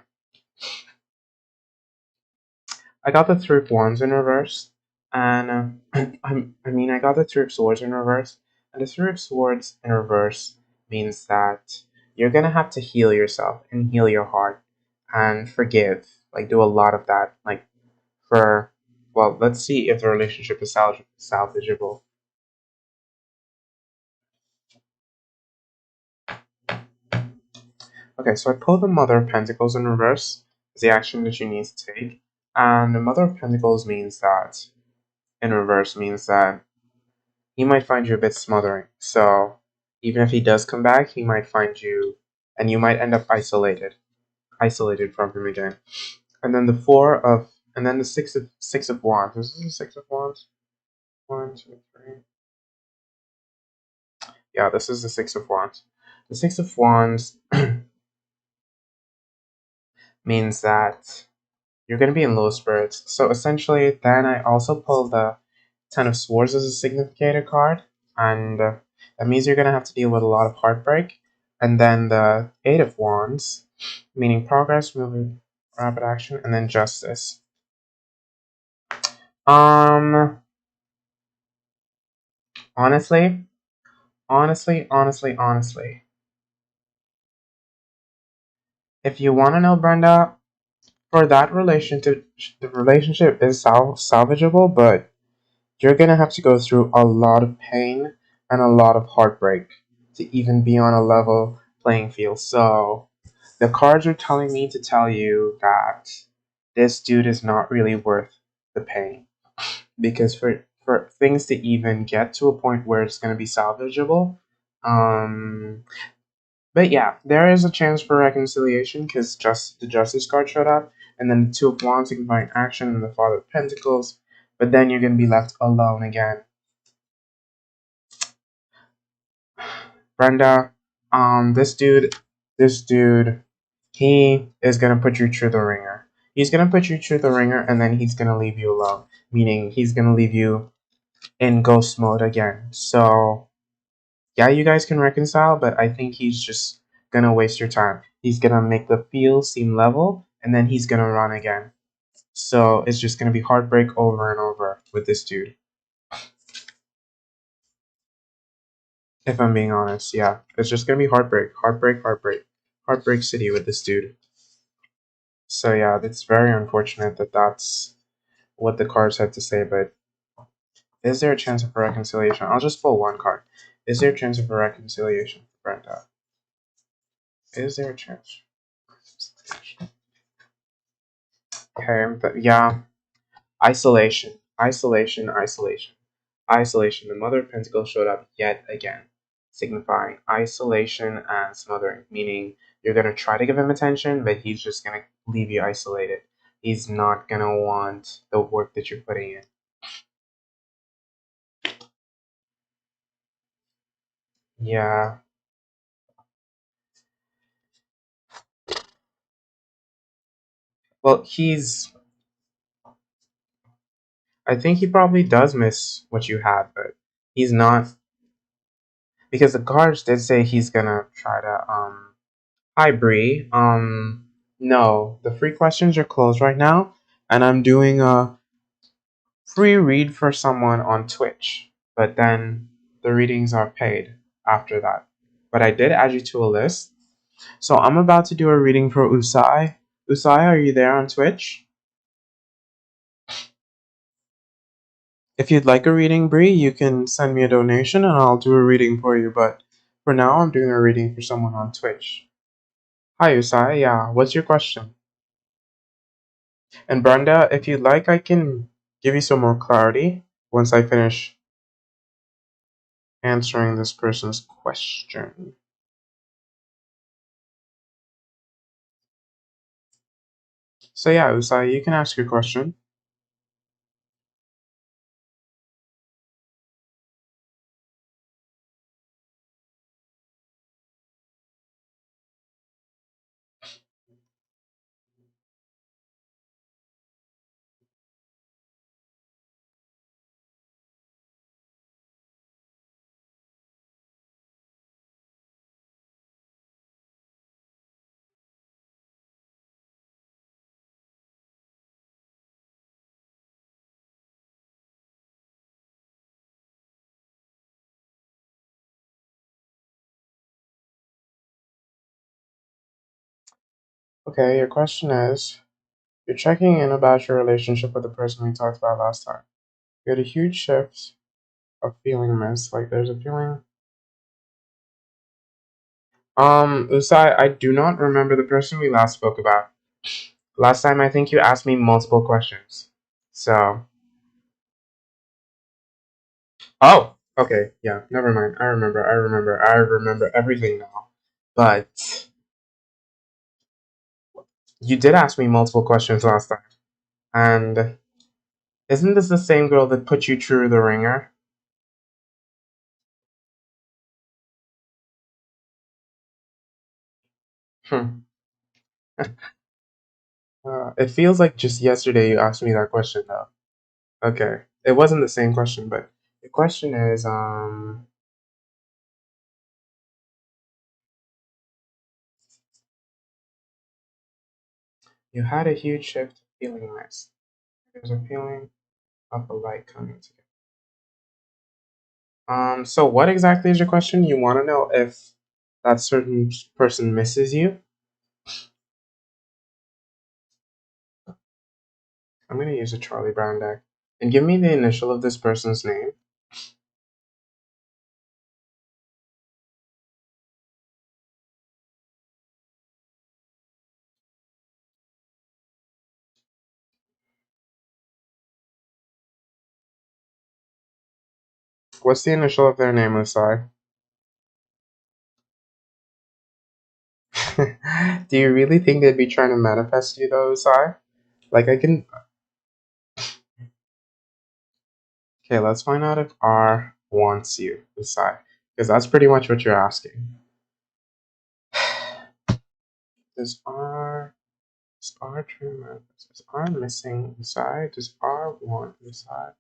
I got the three of wands in reverse, and I got the three of swords in reverse, and the three of swords in reverse means that you're gonna have to heal yourself and heal your heart and forgive. Like do a lot of that. Like for well, let's see if the relationship is salvageable. Okay, so I pulled the Mother of Pentacles in reverse as the action that you need to take, and the Mother of Pentacles means that in reverse means that he might find you a bit smothering. So even if he does come back, he might find you, and you might end up isolated from him again. And then the and then the six of wands. This is the six of wands. One, two, three. Yeah, this is the six of wands. The six of wands means that you're gonna be in low spirits. So essentially, then I also pulled the Ten of Swords as a significator card, and that means you're gonna have to deal with a lot of heartbreak. And then the Eight of Wands, meaning progress, movement, rapid action, and then Justice. Um, honestly, honestly, if you want to know, Brenda, for that relationship, the relationship is salvageable, but you're gonna have to go through a lot of pain and a lot of heartbreak to even be on a level playing field. So the cards are telling me to tell you that this dude is not really worth the pain. Because for things to even get to a point where it's gonna be salvageable, um but yeah, there is a chance for reconciliation because just the Justice card showed up, and then the Two of Wands signifying action, and the Father of Pentacles. But then you're gonna be left alone again. Brenda, this dude, he is gonna put you through the ringer. He's gonna put you through the ringer, and then he's gonna leave you alone. Meaning he's gonna leave you in ghost mode again. So yeah, you guys can reconcile, but I think he's just gonna waste your time. He's gonna make the field seem level, and then he's gonna run again. So it's just gonna be heartbreak over and over with this dude. If I'm being honest, yeah. It's just gonna be heartbreak city with this dude. So yeah, it's very unfortunate that that's what the cards had to say, but is there a chance of a reconciliation? I'll just pull one card. Is there a chance of a reconciliation for Brenda? Is there a chance? Okay, but yeah, isolation. The Mother of Pentacles showed up yet again, signifying isolation and smothering, meaning you're gonna try to give him attention, but he's just gonna leave you isolated. He's not gonna want the work that you're putting in. Yeah. Well, I think he probably does miss what you had, but he's not because the cards did say he's gonna try to Hi Bree. No, the free questions are closed right now, and I'm doing a free read for someone on Twitch, but then the readings are paid after that. but I did add you to a list. So I'm about to do a reading for Usai. Usai, are you there on Twitch? If you'd like a reading, Bree, you can send me a donation and I'll do a reading for you. But for now, I'm doing a reading for someone on Twitch. Hi, Usai. Yeah, what's your question? And Brenda, if you'd like, I can give you some more clarity once I finish answering this person's question. So yeah, Usai, you can ask your question. Okay, your question is, you're checking in about your relationship with the person we talked about last time. You had a huge shift of feeling missed. Like there's a feeling. Usai, I do not remember the person we last spoke about. Last time I think you asked me multiple questions. So oh, okay, yeah, never mind. I remember everything now. But you did ask me multiple questions last time. And isn't this the same girl that put you through the ringer? Hmm. It feels like just yesterday you asked me that question though. Okay. It wasn't the same question, but the question is, you had a huge shift feeling missed. There's a feeling of a light coming together. So what exactly is your question? You want to know if that certain person misses you? I'm gonna use a Charlie Brown deck. And give me the initial of this person's name. What's the initial of their name, Usai? Do you really think they'd be trying to manifest you though, Usai? Like I can. Okay, let's find out if R wants you, Usai. Because that's pretty much what you're asking. Does R try to manifest? Is R missing Usai? Does R want Usai?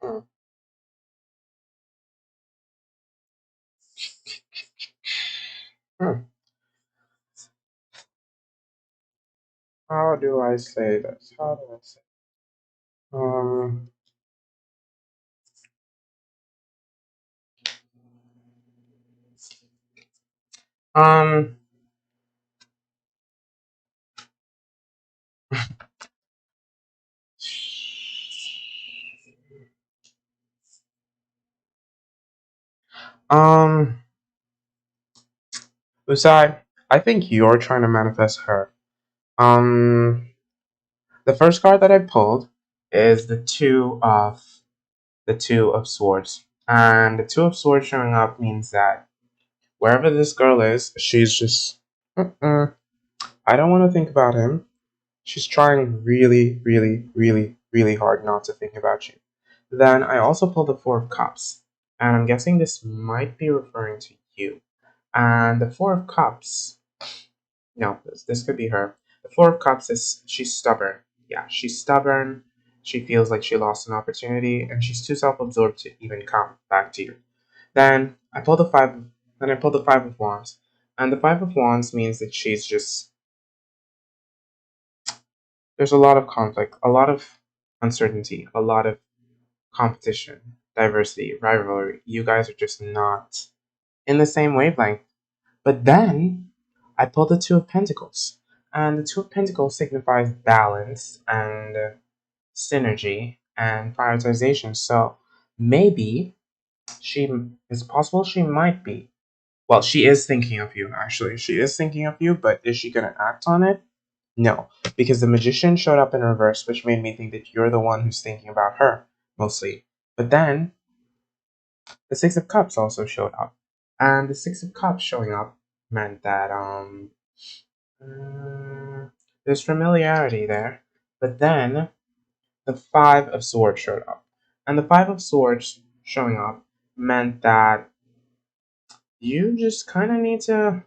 Hmm. Hmm. How do I say this? How do I say? Um. Um. Um. Usai, I think you're trying to manifest her. Um. The first card that I pulled is the two of swords, and the two of swords showing up means that wherever this girl is, she's just. Mm-mm, I don't want to think about him. She's trying really, really, really, really hard not to think about you. Then I also pulled the Four of Cups, and I'm guessing this might be referring to you. And the Four of Cups. No, this could be her. The Four of Cups is she's stubborn. Yeah, she's stubborn. She feels like she lost an opportunity, and she's too self-absorbed to even come back to you. Then I pull the five. Then I pull the Five of Wands, and the Five of Wands means that she's just there's a lot of conflict, a lot of uncertainty, a lot of competition, diversity, rivalry. You guys are just not in the same wavelength. But then I pulled the Two of Pentacles, and the Two of Pentacles signifies balance and synergy and prioritization. So maybe she, it's possible she might be. Well, she is thinking of you, actually. She is thinking of you, but is she going to act on it? No, because the Magician showed up in reverse, which made me think that you're the one who's thinking about her, mostly. But then the Six of Cups also showed up. And the Six of Cups showing up meant that there's familiarity there. But then the Five of Swords showed up. And the Five of Swords showing up meant that you just kind of need to,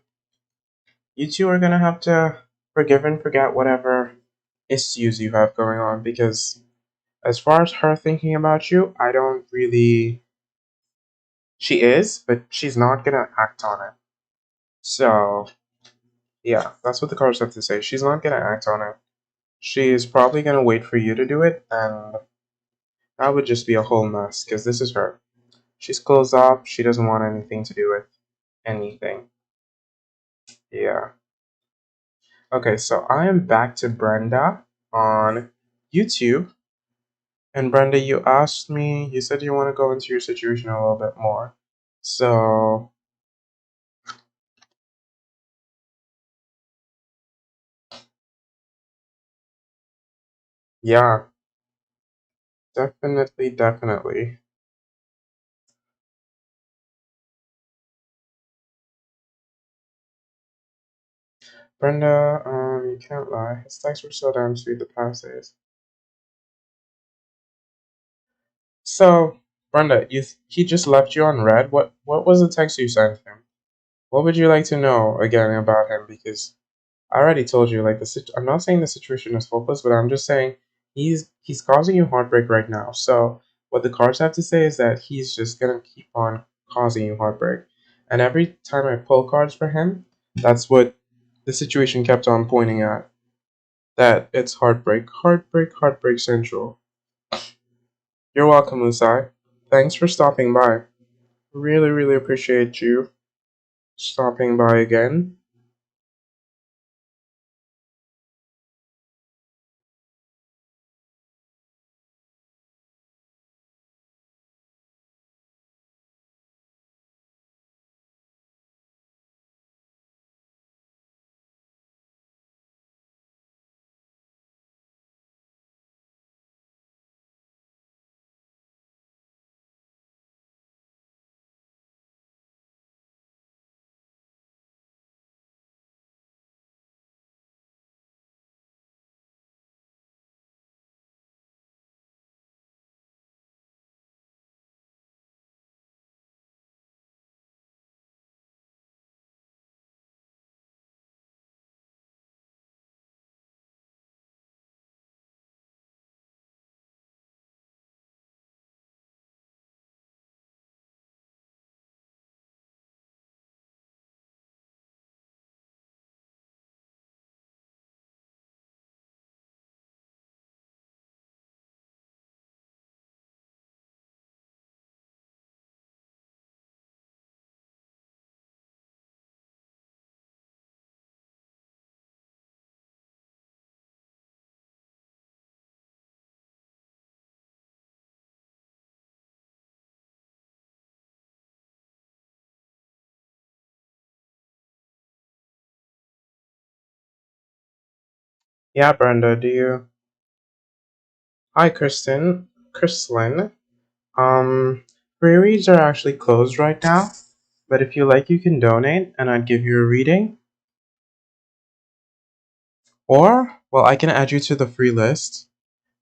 you two are going to have to forgive and forget whatever issues you have going on. Because as far as her thinking about you, I don't really. She is, but she's not going to act on it. So, yeah, that's what the cards have to say. She's not going to act on it. She's probably going to wait for you to do it, and that would just be a whole mess, because this is her. She's closed off. She doesn't want anything to do with anything. Yeah. Okay, so I am back to Brenda on YouTube. And Brenda, you asked me, you said you want to go into your situation a little bit more. So, yeah, definitely, definitely. Brenda, you can't lie. His texts were so damn sweet the past days. So, Brenda, he just left you on red. What was the text you sent him? What would you like to know again about him? Because I already told you, like I'm not saying the situation is hopeless, but I'm just saying he's causing you heartbreak right now. So what the cards have to say is that he's just gonna keep on causing you heartbreak. And every time I pull cards for him, that's what the situation kept on pointing at. That it's heartbreak, heartbreak, heartbreak central. You're welcome, Usai. Thanks for stopping by. Really, really appreciate you stopping by again. Yeah, Brenda, do you? Hi, Kristen. Kristlyn. Free reads are actually closed right now, but if you like, you can donate and I'd give you a reading. Or, well, I can add you to the free list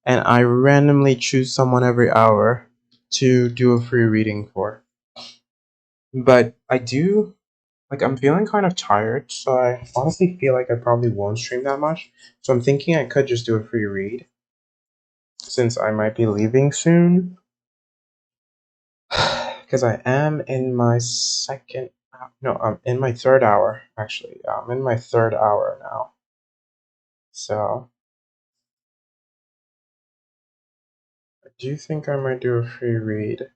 and I randomly choose someone every hour to do a free reading for. But I do Like, I'm feeling kind of tired, so I honestly feel like I probably won't stream that much. So I'm thinking I could just do a free read since I might be leaving soon. Because I am in my no, I'm in my third hour, actually. Yeah, I'm in my third hour now. So I do think I might do a free read.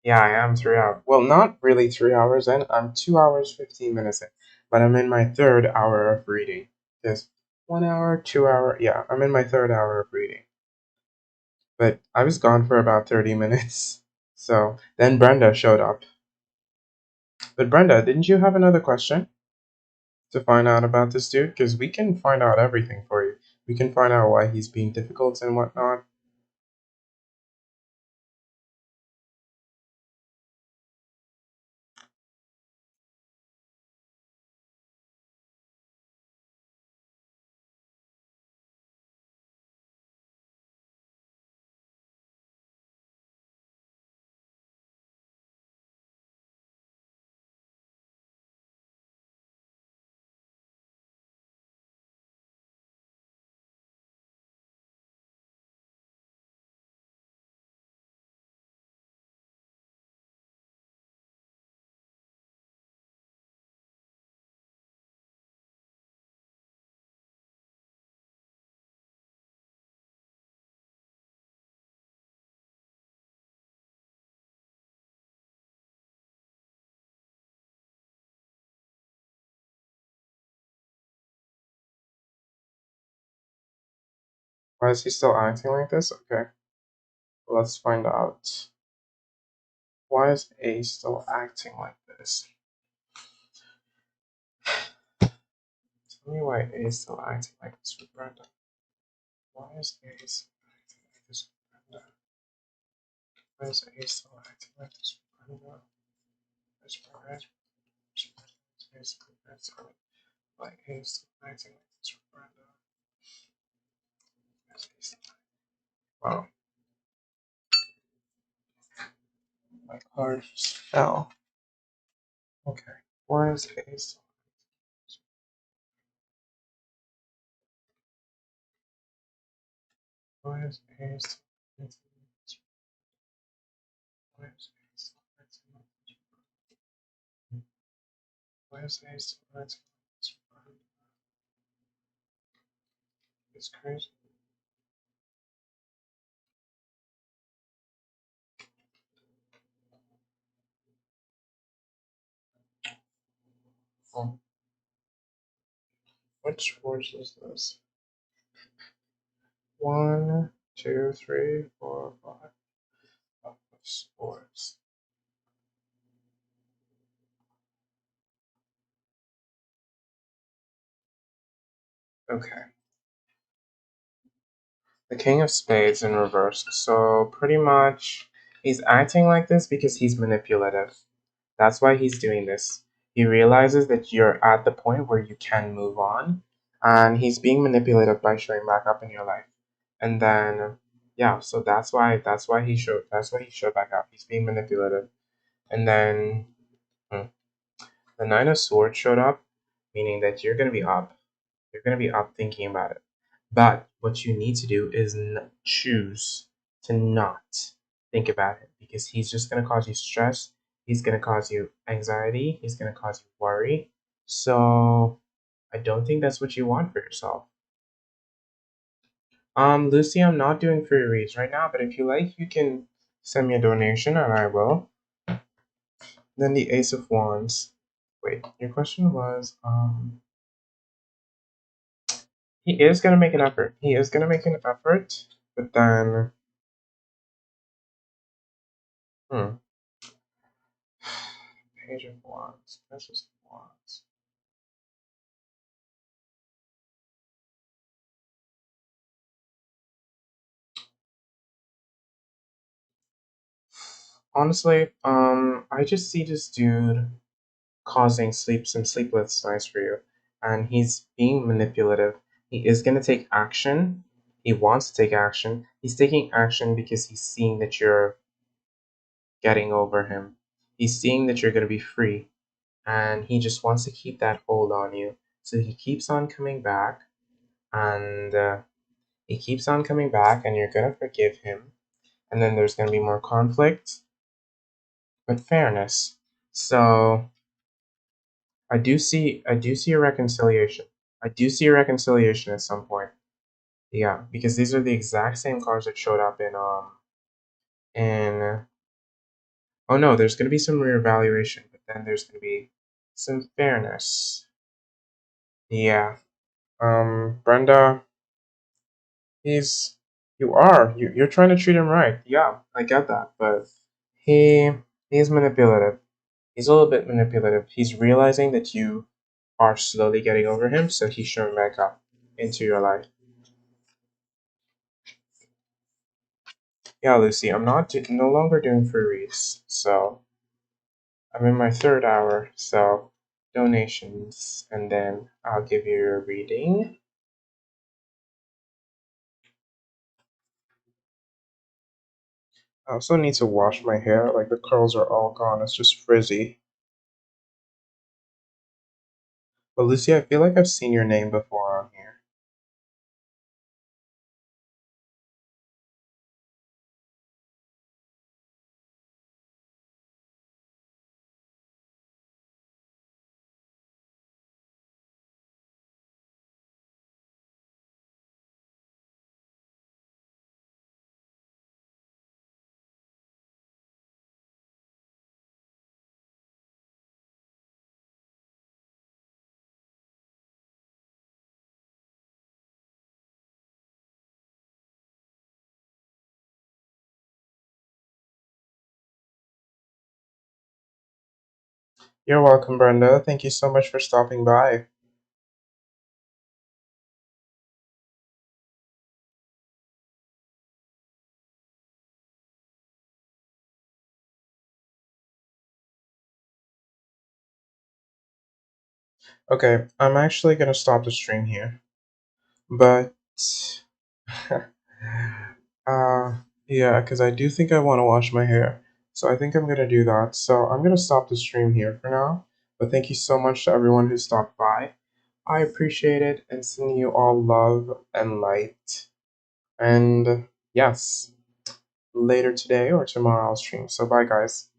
Yeah, I am 3 hours. Well, not really 3 hours in. I'm 2 hours, 15 minutes in. But I'm in my third hour of reading. Just 1 hour, 2 hour. Yeah, I'm in my third hour of reading. But I was gone for about 30 minutes. So then Brenda showed up. But Brenda, didn't you have another question to find out about this dude? Because we can find out everything for you. We can find out why he's being difficult and whatnot. Why is he still acting like this? Okay, let's find out. Why is A still acting like this? Tell me why A is still acting like this with Brenda. Why is A still acting like this with Brenda? Why is A still acting like this with Brenda? Why is Brenda why A is still acting like this with Brenda? Why is A still Wow, my card just fell. Okay, why is A still why is A still acting like this? Why is A still acting like this? Why is A still acting like this? It's crazy. Oh, which words is this? One, two, three, four, five sports. Okay. The King of Spades in reverse. So pretty much he's acting like this because he's manipulative. That's why he's doing this. He realizes that you're at the point where you can move on, and he's being manipulated by showing back up in your life. And then yeah, so that's why he showed back up. He's being manipulative. And then hmm, the Nine of Swords showed up, meaning that you're gonna be up. You're gonna be up thinking about it. But what you need to do is choose to not think about it because he's just gonna cause you stress. He's gonna cause you anxiety. He's gonna cause you worry. So I don't think that's what you want for yourself. Lucy, I'm not doing free reads right now, but if you like, you can send me a donation and I will. Then the Ace of Wands. Wait, your question was, he is gonna make an effort. He is gonna make an effort, but then, hmm, Page of Wands, Princess of Wands. Honestly, I just see this dude causing some sleepless nights for you, and he's being manipulative. He is gonna take action. He wants to take action. He's taking action because he's seeing that you're getting over him. He's seeing that you're gonna be free, and he just wants to keep that hold on you. So he keeps on coming back, and he keeps on coming back, and you're gonna forgive him. And then there's gonna be more conflict, but fairness. So I do see a reconciliation. I do see a reconciliation at some point. Yeah, because these are the exact same cards that showed up in oh no, there's gonna be some reevaluation, but then there's gonna be some fairness. Yeah. Brenda, he's you're trying to treat him right. Yeah, I get that, but he he's manipulative. He's a little bit manipulative. He's realizing that you are slowly getting over him, so he's showing back up into your life. Yeah, Lucy, I'm no longer doing free reads, so I'm in my third hour, so donations, and then I'll give you your reading. I also need to wash my hair, like the curls are all gone, it's just frizzy. But Lucy, I feel like I've seen your name before on here. You're welcome, Brenda. Thank you so much for stopping by. Okay, I'm actually gonna stop the stream here. But uh yeah, because I do think I want to wash my hair. So I think I'm gonna do that. So I'm gonna stop the stream here for now. But thank you so much to everyone who stopped by. I appreciate it and sending you all love and light. And yes, later today or tomorrow I'll stream. So bye guys.